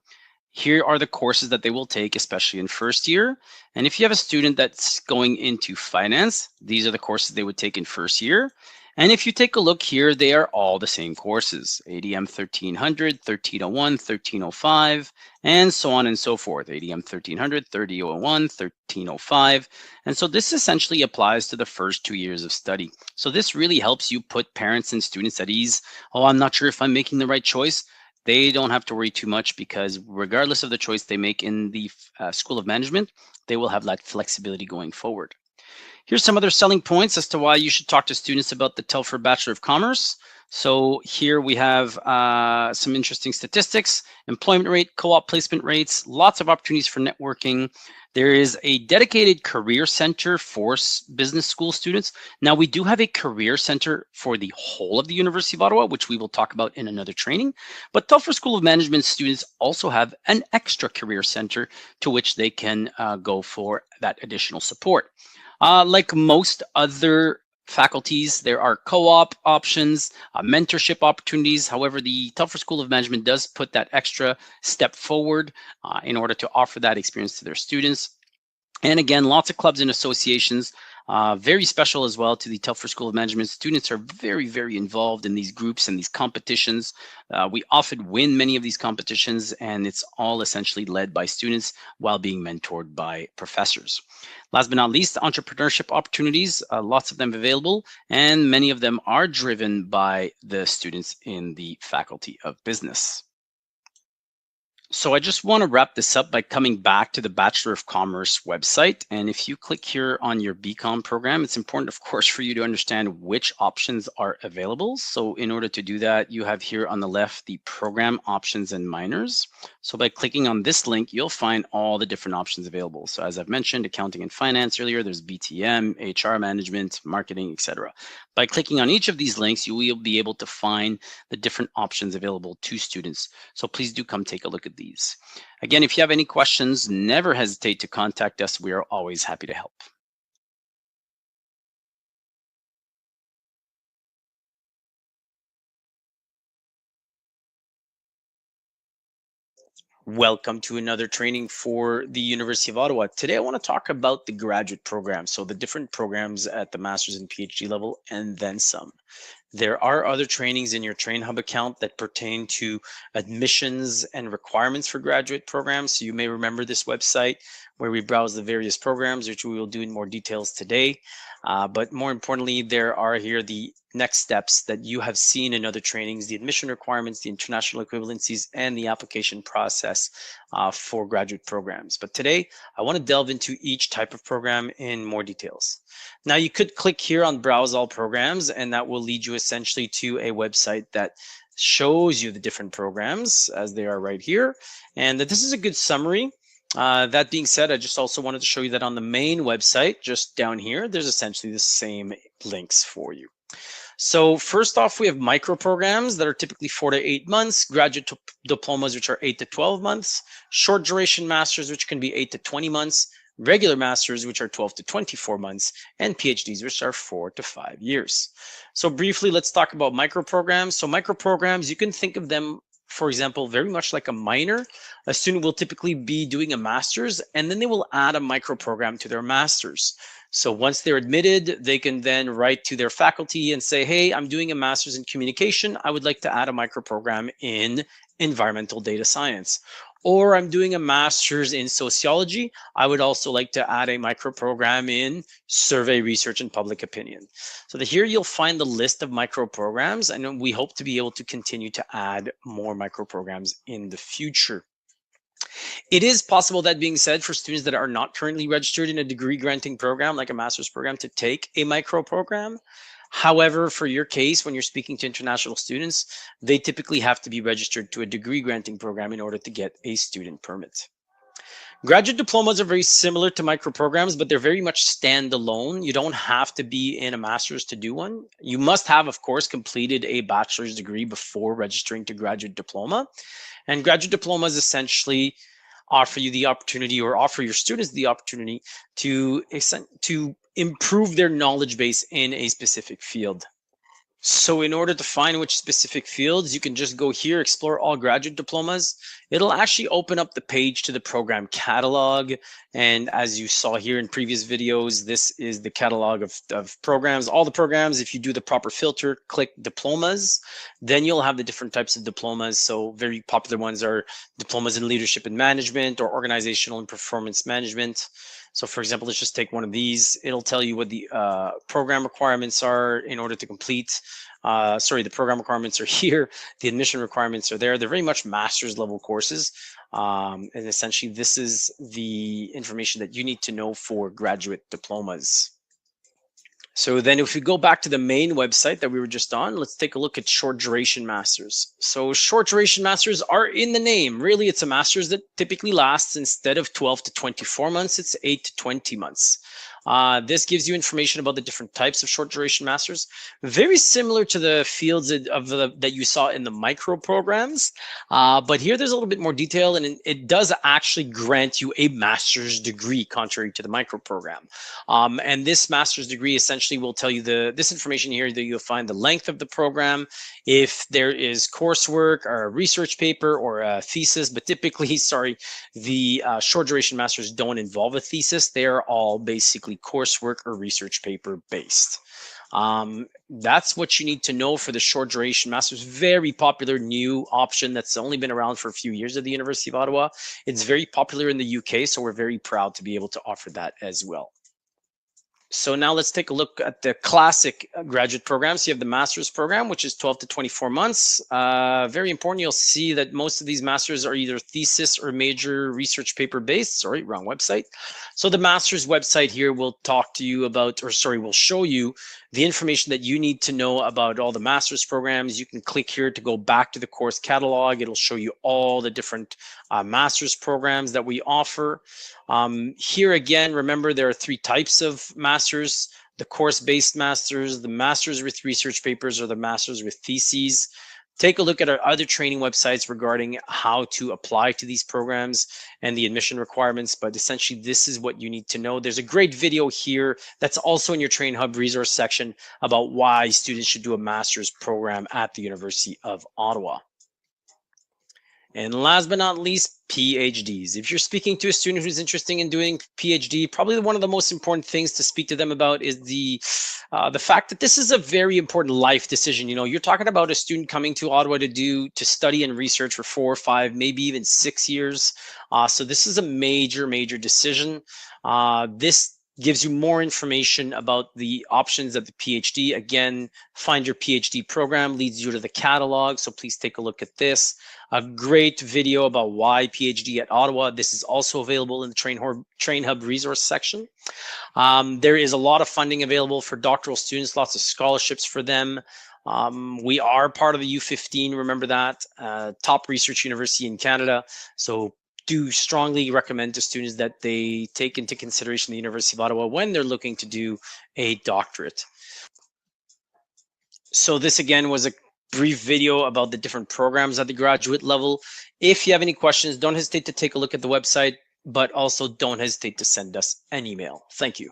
here are the courses that they will take, especially in first year. And if you have a student that's going into finance, these are the courses they would take in first year. And if you take a look here, they are all the same courses, ADM 1300, 1301, 1305, and so on and so forth, ADM 1300, 3001, 1305. And so this essentially applies to the first 2 years of study. So this really helps you put parents and students at ease. Oh, I'm not sure if I'm making the right choice. They don't have to worry too much because regardless of the choice they make in the School of Management, they will have that flexibility going forward. Here's some other selling points as to why you should talk to students about the Telfer Bachelor of Commerce. So here we have some interesting statistics, employment rate, co-op placement rates, lots of opportunities for networking. There is a dedicated career center for business school students. Now we do have a career center for the whole of the University of Ottawa, which we will talk about in another training. But Telfer School of Management students also have an extra career center to which they can go for that additional support. Like most other faculties, there are co-op options, mentorship opportunities. However, the Telfer School of Management does put that extra step forward in order to offer that experience to their students. And again, lots of clubs and associations, very special as well to the Telfer School of Management. Students are very, very involved in these groups and these competitions. We often win many of these competitions, and it's all essentially led by students while being mentored by professors. Last but not least, entrepreneurship opportunities, lots of them available, and many of them are driven by the students in the Faculty of Business. So I just want to wrap this up by coming back to the Bachelor of Commerce website. And if you click here on your BCom program, it's important, of course, for you to understand which options are available. So in order to do that, you have here on the left the program options and minors. So by clicking on this link, you'll find all the different options available. So as I've mentioned, accounting and finance earlier, there's BTM, HR management, marketing, etc. By clicking on each of these links, you will be able to find the different options available to students. So please do come take a look at these. Again, if you have any questions, never hesitate to contact us. We are always happy to help. Welcome to another training for the University of Ottawa. Today, I want to talk about the graduate program. So the different programs at the master's and PhD level, and then some. There are other trainings in your Train Hub account that pertain to admissions and requirements for graduate programs. So you may remember this website where we browse the various programs, which we will do in more details today. But more importantly, there are here the next steps that you have seen in other trainings, the admission requirements, the international equivalencies, and the application process for graduate programs. But today, I want to delve into each type of program in more details. Now, you could click here on Browse All Programs, and that will lead you essentially to a website that shows you the different programs as they are right here. And this is a good summary. That being said, I just also wanted to show you that on the main website, just down here, there's essentially the same links for you. So first off, we have micro programs that are typically 4 to 8 months, graduate diplomas, which are 8 to 12 months, short duration masters, which can be 8 to 20 months, regular masters, which are 12 to 24 months, and PhDs, which are 4 to 5 years. So briefly, let's talk about micro programs. So micro programs, you can think of them, for example, very much like a minor. A student will typically be doing a master's, and then they will add a micro program to their master's. So once they're admitted, they can then write to their faculty and say, hey, I'm doing a master's in communication. I would like to add a micro program in environmental data science. Or I'm doing a master's in sociology. I would also like to add a micro program in survey research and public opinion. So here you'll find the list of micro programs, and we hope to be able to continue to add more micro programs in the future. It is possible, that being said, for students that are not currently registered in a degree granting program, like a master's program, to take a micro program. However, for your case, when you're speaking to international students, they typically have to be registered to a degree granting program in order to get a student permit. Graduate diplomas are very similar to micro programs, but they're very much standalone. You don't have to be in a master's to do one. You must have, of course, completed a bachelor's degree before registering to graduate diploma. And graduate diplomas essentially offer you the opportunity, or offer your students the opportunity to improve their knowledge base in a specific field. So in order to find which specific fields, you can just go here, explore all graduate diplomas. It'll actually open up the page to the program catalog. And as you saw here in previous videos, this is the catalog of programs, all the programs. If you do the proper filter, click diplomas, then you'll have the different types of diplomas. So very popular ones are diplomas in leadership and management, or organizational and performance management. So for example, let's just take one of these. It'll tell you what the program requirements are in order to complete. The program requirements are here. The admission requirements are there. They're very much master's level courses. And essentially, this is the information that you need to know for graduate diplomas. So then if we go back to the main website that we were just on, let's take a look at short duration masters. So short duration masters are in the name. Really, it's a master's that typically lasts, instead of 12 to 24 months, it's 8 to 20 months. This gives you information about the different types of short duration masters, very similar to the fields that you saw in the micro programs. But here there's a little bit more detail, and it does actually grant you a master's degree, contrary to the micro program. And this master's degree essentially will tell you this information here, that you'll find the length of the program, if there is coursework or a research paper or a thesis. But typically, the short duration masters don't involve a thesis. They are all basically coursework or research paper based. That's what you need to know for the short duration masters. Very popular new option that's only been around for a few years at the University of Ottawa. It's very popular in the UK, so we're very proud to be able to offer that as well. So now let's take a look at the classic graduate programs. You have the master's program, which is 12 to 24 months. Very important. You'll see that most of these masters are either thesis or major research paper based. Sorry, wrong website. So the master's website here will talk to you about, or sorry, will show you the information that you need to know about all the master's programs. You can click here to go back to the course catalog. It'll show you all the different master's programs that we offer. Here again, remember there are 3 types of masters: the course-based masters, the masters with research papers, or the masters with theses. Take a look at our other training websites regarding how to apply to these programs and the admission requirements, but essentially this is what you need to know. There's a great video here that's also in your Train Hub resource section about why students should do a master's program at the University of Ottawa. And last but not least, PhDs. If you're speaking to a student who's interested in doing PhD, probably one of the most important things to speak to them about is the fact that this is a very important life decision. You know, you're talking about a student coming to Ottawa to study and research for 4 or 5, maybe even 6 years. So this is a major decision. This gives you more information about the options of the PhD. Again, find your PhD program, leads you to the catalog. So please take a look at this. A great video about why PhD at Ottawa. This is also available in the Train Hub resource section. There is a lot of funding available for doctoral students, lots of scholarships for them. We are part of the U15, remember that, top research university in Canada. So do strongly recommend to students that they take into consideration the University of Ottawa when they're looking to do a doctorate. So this again was a brief video about the different programs at the graduate level. If you have any questions, don't hesitate to take a look at the website, but also don't hesitate to send us an email. Thank you.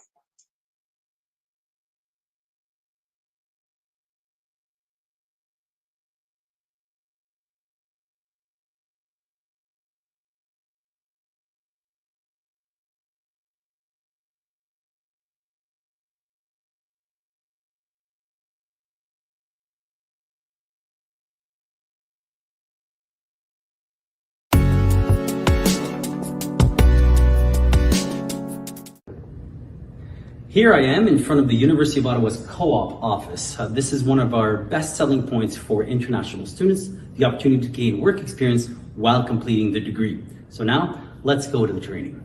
Here I am in front of the University of Ottawa's co-op office. This is one of our best selling points for international students, the opportunity to gain work experience while completing the degree. So now let's go to the training.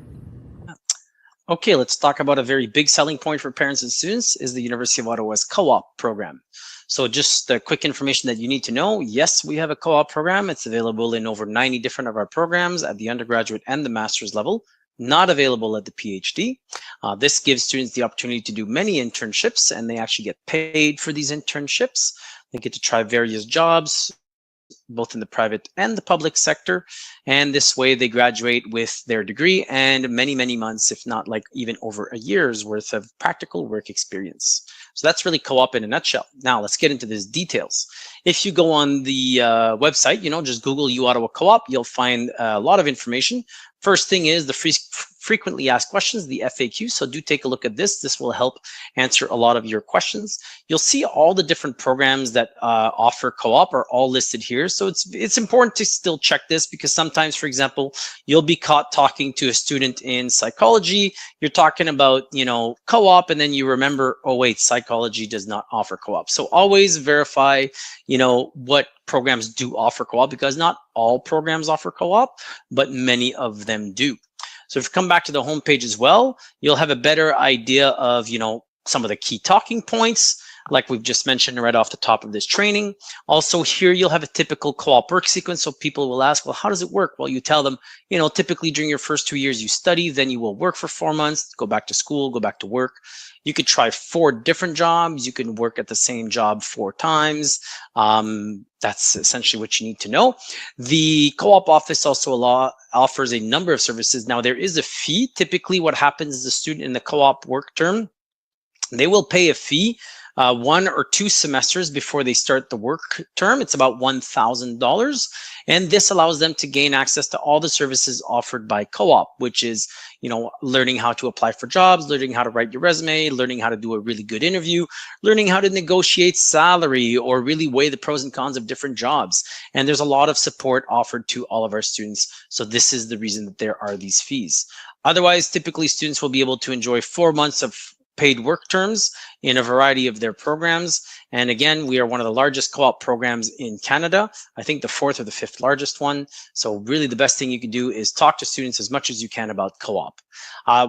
Okay, let's talk about a very big selling point for parents and students is the University of Ottawa's co-op program. So just the quick information that you need to know. Yes, we have a co-op program. It's available in over 90 different of our programs at the undergraduate and the master's level. Not available at the PhD. This gives students the opportunity to do many internships, and they actually get paid for these internships. They get to try various jobs, both in the private and the public sector. And this way they graduate with their degree and many months, if not like even over a year's worth of practical work experience. So that's really co-op in a nutshell. Now let's get into these details. If you go on the website, just Google U Ottawa Co-op, you'll find a lot of information. First thing is the frequently asked questions, the FAQ. So do take a look at this. This will help answer a lot of your questions. You'll see all the different programs that offer co-op are all listed here. So it's important to still check this because sometimes, for example, you'll be caught talking to a student in psychology. You're talking about, co-op, and then you remember, oh wait, psychology does not offer co-op. So always verify, what programs do offer co-op, because not all programs offer co-op, but many of them do. So if you come back to the homepage as well, you'll have a better idea of, some of the key talking points, like we've just mentioned right off the top of this training. Also here, you'll have a typical co-op work sequence. So people will ask, well, how does it work? Well, you tell them, typically during your first 2 years, you study, then you will work for 4 months, go back to school, go back to work. You could try 4 different jobs. You can work at the same job 4 times. That's essentially what you need to know. The co-op office also offers a number of services. Now, there is a fee. Typically, what happens is the student in the co-op work term, they will pay a fee 1 or 2 semesters before they start the work term. It's about $1,000. And this allows them to gain access to all the services offered by co-op, which is, learning how to apply for jobs, learning how to write your resume, learning how to do a really good interview, learning how to negotiate salary or really weigh the pros and cons of different jobs. And there's a lot of support offered to all of our students. So this is the reason that there are these fees. Otherwise, typically students will be able to enjoy 4 months of paid work terms in a variety of their programs. And again, we are one of the largest co-op programs in Canada. I think the fourth or the fifth largest one. So really the best thing you can do is talk to students as much as you can about co-op.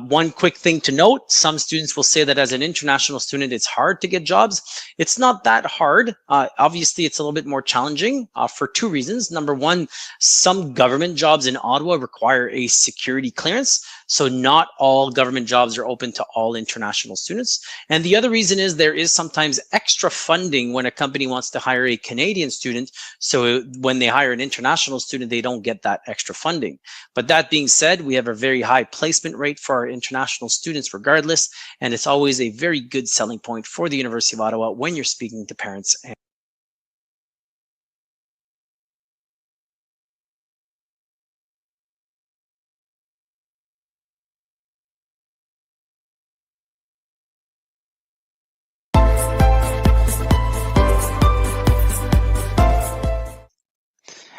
One quick thing to note, some students will say that as an international student, it's hard to get jobs. It's not that hard. Obviously, it's a little bit more challenging for two reasons. Number one, some government jobs in Ottawa require a security clearance. So not all government jobs are open to all international students. And the other reason is there is sometimes extra funding when a company wants to hire a Canadian student. So when they hire an international student, they don't get that extra funding. But that being said, we have a very high placement rate for our international students regardless. And it's always a very good selling point for the University of Ottawa when you're speaking to parents.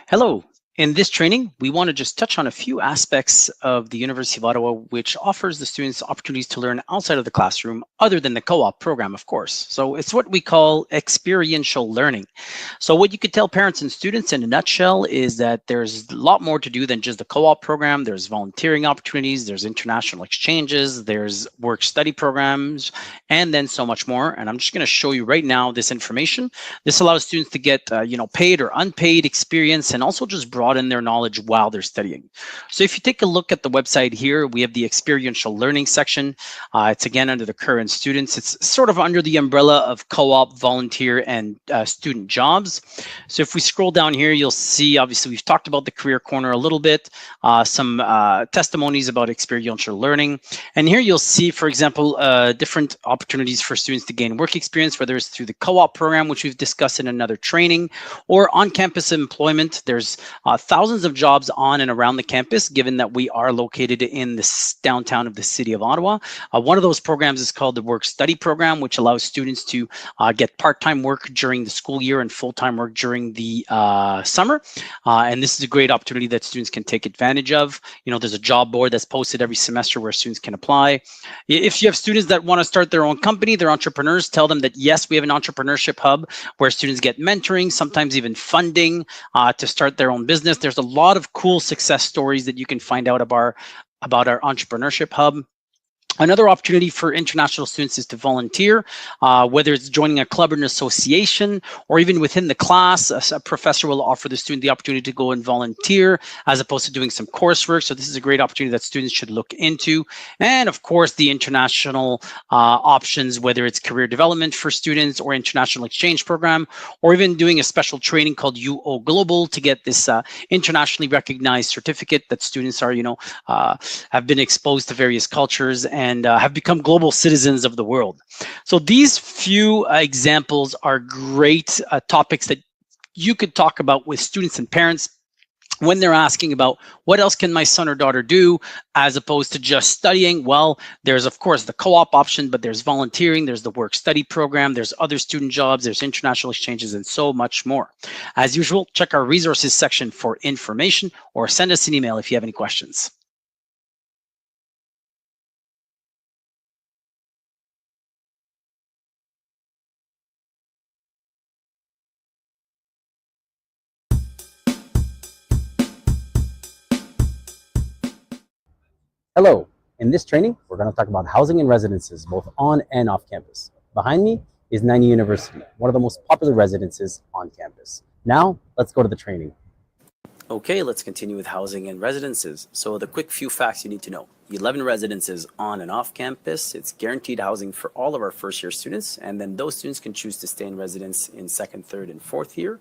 Hello. In this training, we want to just touch on a few aspects of the University of Ottawa, which offers the students opportunities to learn outside of the classroom, other than the co-op program, of course. So it's what we call experiential learning. So what you could tell parents and students in a nutshell is that there's a lot more to do than just the co-op program. There's volunteering opportunities, there's international exchanges, there's work-study programs, and then so much more. And I'm just going to show you right now this information. This allows students to get paid or unpaid experience, and also just broaden their knowledge while they're studying. So if you take a look at the website here, we have the experiential learning section. It's again under the current students. It's sort of under the umbrella of co-op, volunteer, and student jobs. So if we scroll down here, you'll see, obviously, we've talked about the Career Corner a little bit, some testimonies about experiential learning. And here you'll see, for example, different opportunities for students to gain work experience, whether it's through the co-op program, which we've discussed in another training, or on-campus employment. There's thousands of jobs on and around the campus, given that we are located in the downtown of the city of Ottawa. One of those programs is called the Work-Study Program, which allows students to get part-time work during the school year and full-time work during the summer. And this is a great opportunity that students can take advantage of. There's a job board that's posted every semester where students can apply. If you have students that want to start their own company, they're entrepreneurs, tell them that yes, we have an entrepreneurship hub where students get mentoring, sometimes even funding to start their own business. There's a lot of cool success stories that you can find out about our entrepreneurship hub. Another opportunity for international students is to volunteer, whether it's joining a club or an association, or even within the class, a professor will offer the student the opportunity to go and volunteer as opposed to doing some coursework. So this is a great opportunity that students should look into. And of course, the international options, whether it's career development for students or international exchange program, or even doing a special training called UO Global to get this internationally recognized certificate that students are, have been exposed to various cultures and have become global citizens of the world. So these few examples are great topics that you could talk about with students and parents when they're asking about what else can my son or daughter do as opposed to just studying. Well, there's of course the co-op option, but there's volunteering, there's the work-study program, there's other student jobs, there's international exchanges, and so much more. As usual, check our resources section for information or send us an email if you have any questions. Hello. In this training, we're going to talk about housing and residences, both on and off campus. Behind me is 90 University, one of the most popular residences on campus. Now, let's go to the training. Okay, let's continue with housing and residences. So the quick few facts you need to know. 11 residences on and off campus. It's guaranteed housing for all of our first year students, and then those students can choose to stay in residence in second, third, and fourth year.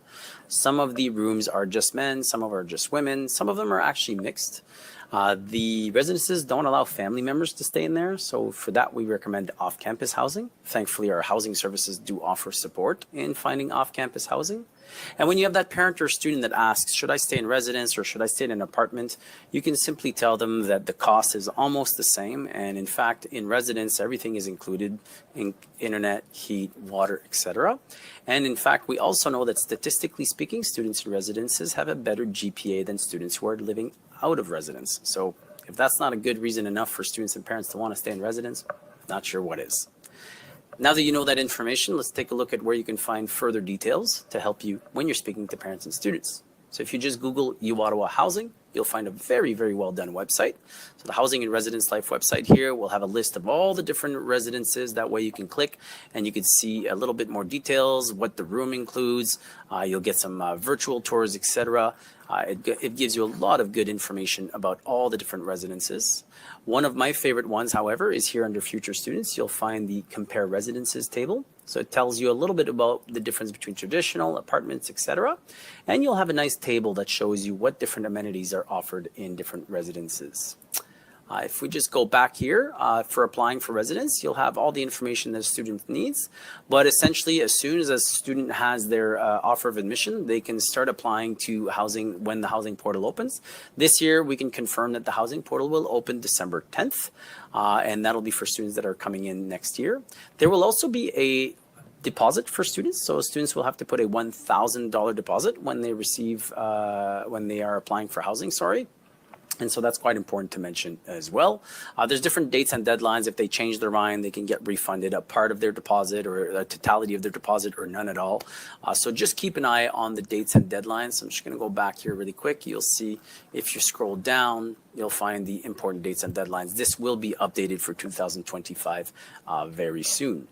Some of the rooms are just men, some of them are just women, some of them are actually mixed. The residences don't allow family members to stay in there, so for that we recommend off-campus housing. Thankfully, our housing services do offer support in finding off-campus housing. And when you have that parent or student that asks, should I stay in residence or should I stay in an apartment, you can simply tell them that the cost is almost the same. And in fact, in residence, everything is included in internet, heat, water, etc. And in fact, we also know that statistically speaking, students in residences have a better GPA than students who are living out of residence. So if that's not a good reason enough for students and parents to want to stay in residence, not sure what is. Now that you know that information, let's take a look at where you can find further details to help you when you're speaking to parents and students. So if you just Google U-Ottawa Housing, you'll find a very, very well done website. So the Housing and Residence Life website here will have a list of all the different residences. That way you can click and you can see a little bit more details, what the room includes. You'll get some virtual tours, etc. It gives you a lot of good information about all the different residences. One of my favorite ones, however, is here under Future Students. You'll find the Compare Residences table. So it tells you a little bit about the difference between traditional, apartments, etc. And you'll have a nice table that shows you what different amenities are offered in different residences. If we just go back here for applying for residence, you'll have all the information that a student needs. But essentially, as soon as a student has their offer of admission, they can start applying to housing when the housing portal opens. This year, we can confirm that the housing portal will open December 10th, and that'll be for students that are coming in next year. There will also be a deposit for students. So students will have to put a $1,000 deposit when they receive, when they are applying for housing, And so that's quite important to mention as well. There's different dates and deadlines. If they change their mind, they can get refunded a part of their deposit or the totality of their deposit or none at all. So just keep an eye on the dates and deadlines. I'm just going to go back here really quick. You'll see if you scroll down, you'll find the important dates and deadlines. This will be updated for 2025 very soon.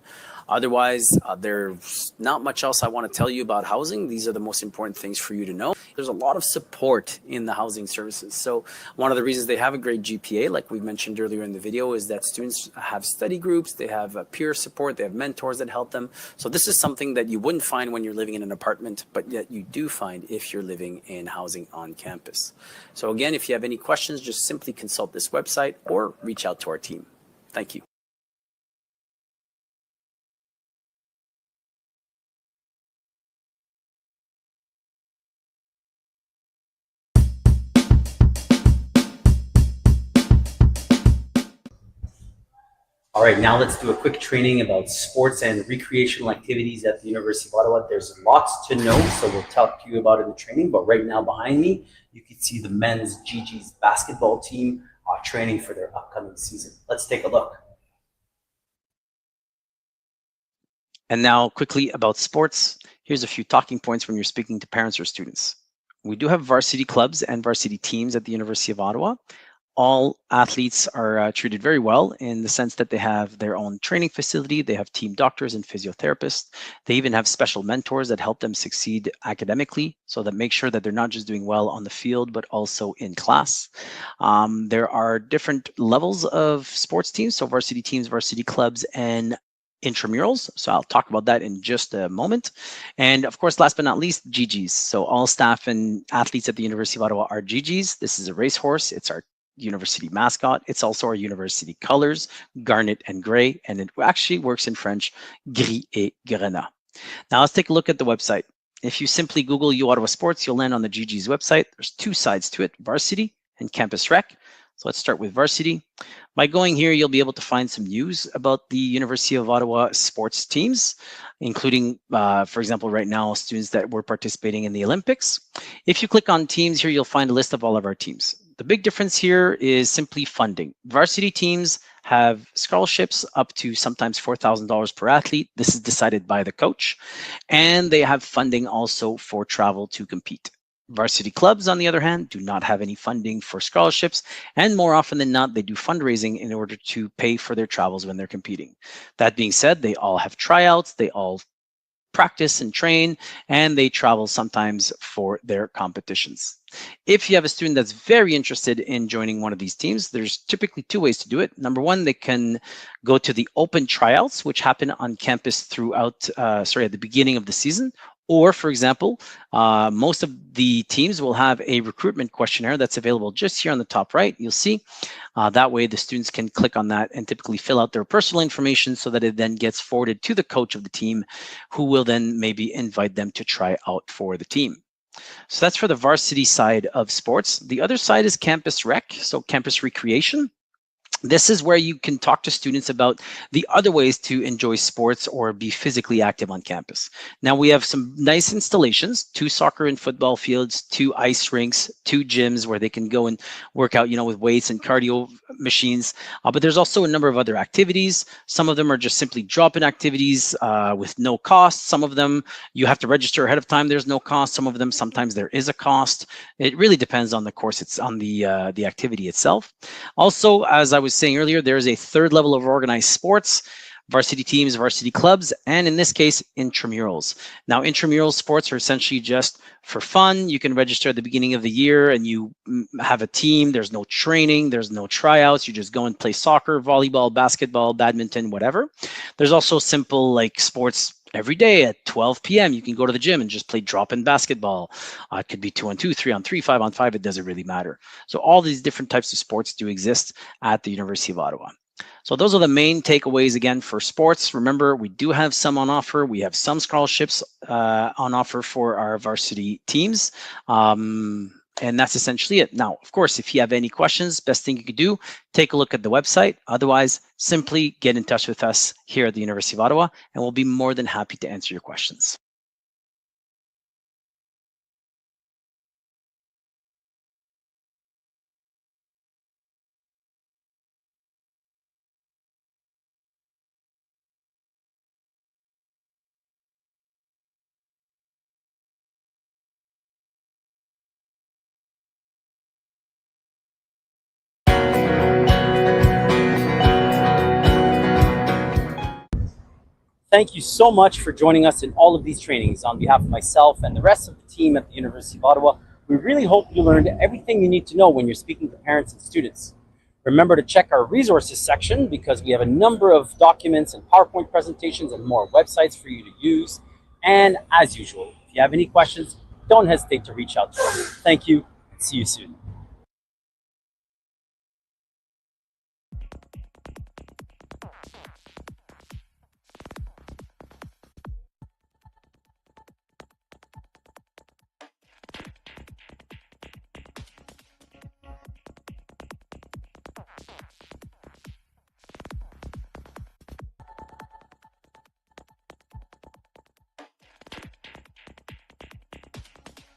Otherwise, there's not much else I want to tell you about housing. These are the most important things for you to know. There's a lot of support in the housing services. So one of the reasons they have a great GPA, like we mentioned earlier in the video, is that students have study groups, they have peer support, they have mentors that help them. So this is something that you wouldn't find when you're living in an apartment, but yet you do find if you're living in housing on campus. So again, if you have any questions, just simply consult this website or reach out to our team. Thank you. All right, now let's do a quick training about sports and recreational activities at the University of Ottawa. There's lots to know, so we'll talk to you about it in the training. But right now behind me, you can see the men's GG's basketball team training for their upcoming season. Let's take a look. And now quickly about sports. Here's a few talking points when you're speaking to parents or students. We do have varsity clubs and varsity teams at the University of Ottawa. All athletes are treated very well in the sense that they have their own training facility, they have team doctors and physiotherapists, they even have special mentors that help them succeed academically, so that make sure that they're not just doing well on the field, but also in class. There are different levels of sports teams, so varsity teams, varsity clubs, and intramurals. So I'll talk about that in just a moment. And of course, last but not least, GGs. So all staff and athletes at the University of Ottawa are GGs. This is a racehorse. It's our university mascot. It's also our university colors, garnet and gray, and it actually works in French, gris et grenat. Now let's take a look at the website. If you simply Google U-Ottawa Sports, you'll land on the GG's website. There's two sides to it, varsity and campus rec. So let's start with varsity. By going here, you'll be able to find some news about the University of Ottawa sports teams, including, for example, right now, students that were participating in the Olympics. If you click on teams here, you'll find a list of all of our teams. The big difference here is simply funding. Varsity teams have scholarships up to sometimes $4,000 per athlete. This is decided by the coach. And they have funding also for travel to compete. Varsity clubs, on the other hand, do not have any funding for scholarships, and more often than not, they do fundraising in order to pay for their travels when they're competing. That being said, they all have tryouts, they all practice and train, and they travel sometimes for their competitions. If you have a student that's very interested in joining one of these teams, there's typically two ways to do it. Number one, they can go to the open tryouts, which happen on campus throughout, at the beginning of the season. Or, for example, most of the teams will have a recruitment questionnaire that's available just here on the top right. You'll see that way the students can click on that and typically fill out their personal information so that it then gets forwarded to the coach of the team, who will then maybe invite them to try out for the team. So that's for the varsity side of sports. The other side is campus rec, so campus recreation. This is where you can talk to students about the other ways to enjoy sports or be physically active on campus. Now we have some nice installations, 2 soccer and football fields, 2 ice rinks, 2 gyms where they can go and work out, with weights and cardio machines. But there's also a number of other activities. Some of them are just simply drop-in activities with no cost. Some of them you have to register ahead of time. There's no cost. Some of them, sometimes there is a cost. It really depends on the course. It's on the activity itself. Also, as I was saying earlier, there is a 3rd level of organized sports, varsity teams, varsity clubs, and in this case, intramurals. Now, intramural sports are essentially just for fun. You can register at the beginning of the year and you have a team. There's no training, there's no tryouts. You just go and play soccer, volleyball, basketball, badminton, whatever. There's also simple like sports every day at 12 p.m. You can go to the gym and just play drop-in basketball. It could be 2-on-2, 3-on-3, 5-on-5. It doesn't really matter. So all these different types of sports do exist at the University of Ottawa. So those are the main takeaways again for sports. Remember, we do have some on offer. We have some scholarships on offer for our varsity teams. And that's essentially it. Now, of course, if you have any questions, best thing you could do, take a look at the website. Otherwise, simply get in touch with us here at the University of Ottawa, and we'll be more than happy to answer your questions. Thank you so much for joining us in all of these trainings. On behalf of myself and the rest of the team at the University of Ottawa, we really hope you learned everything you need to know when you're speaking to parents and students. Remember to check our resources section because we have a number of documents and PowerPoint presentations and more websites for you to use. And as usual, if you have any questions, don't hesitate to reach out to us. Thank you. See you soon.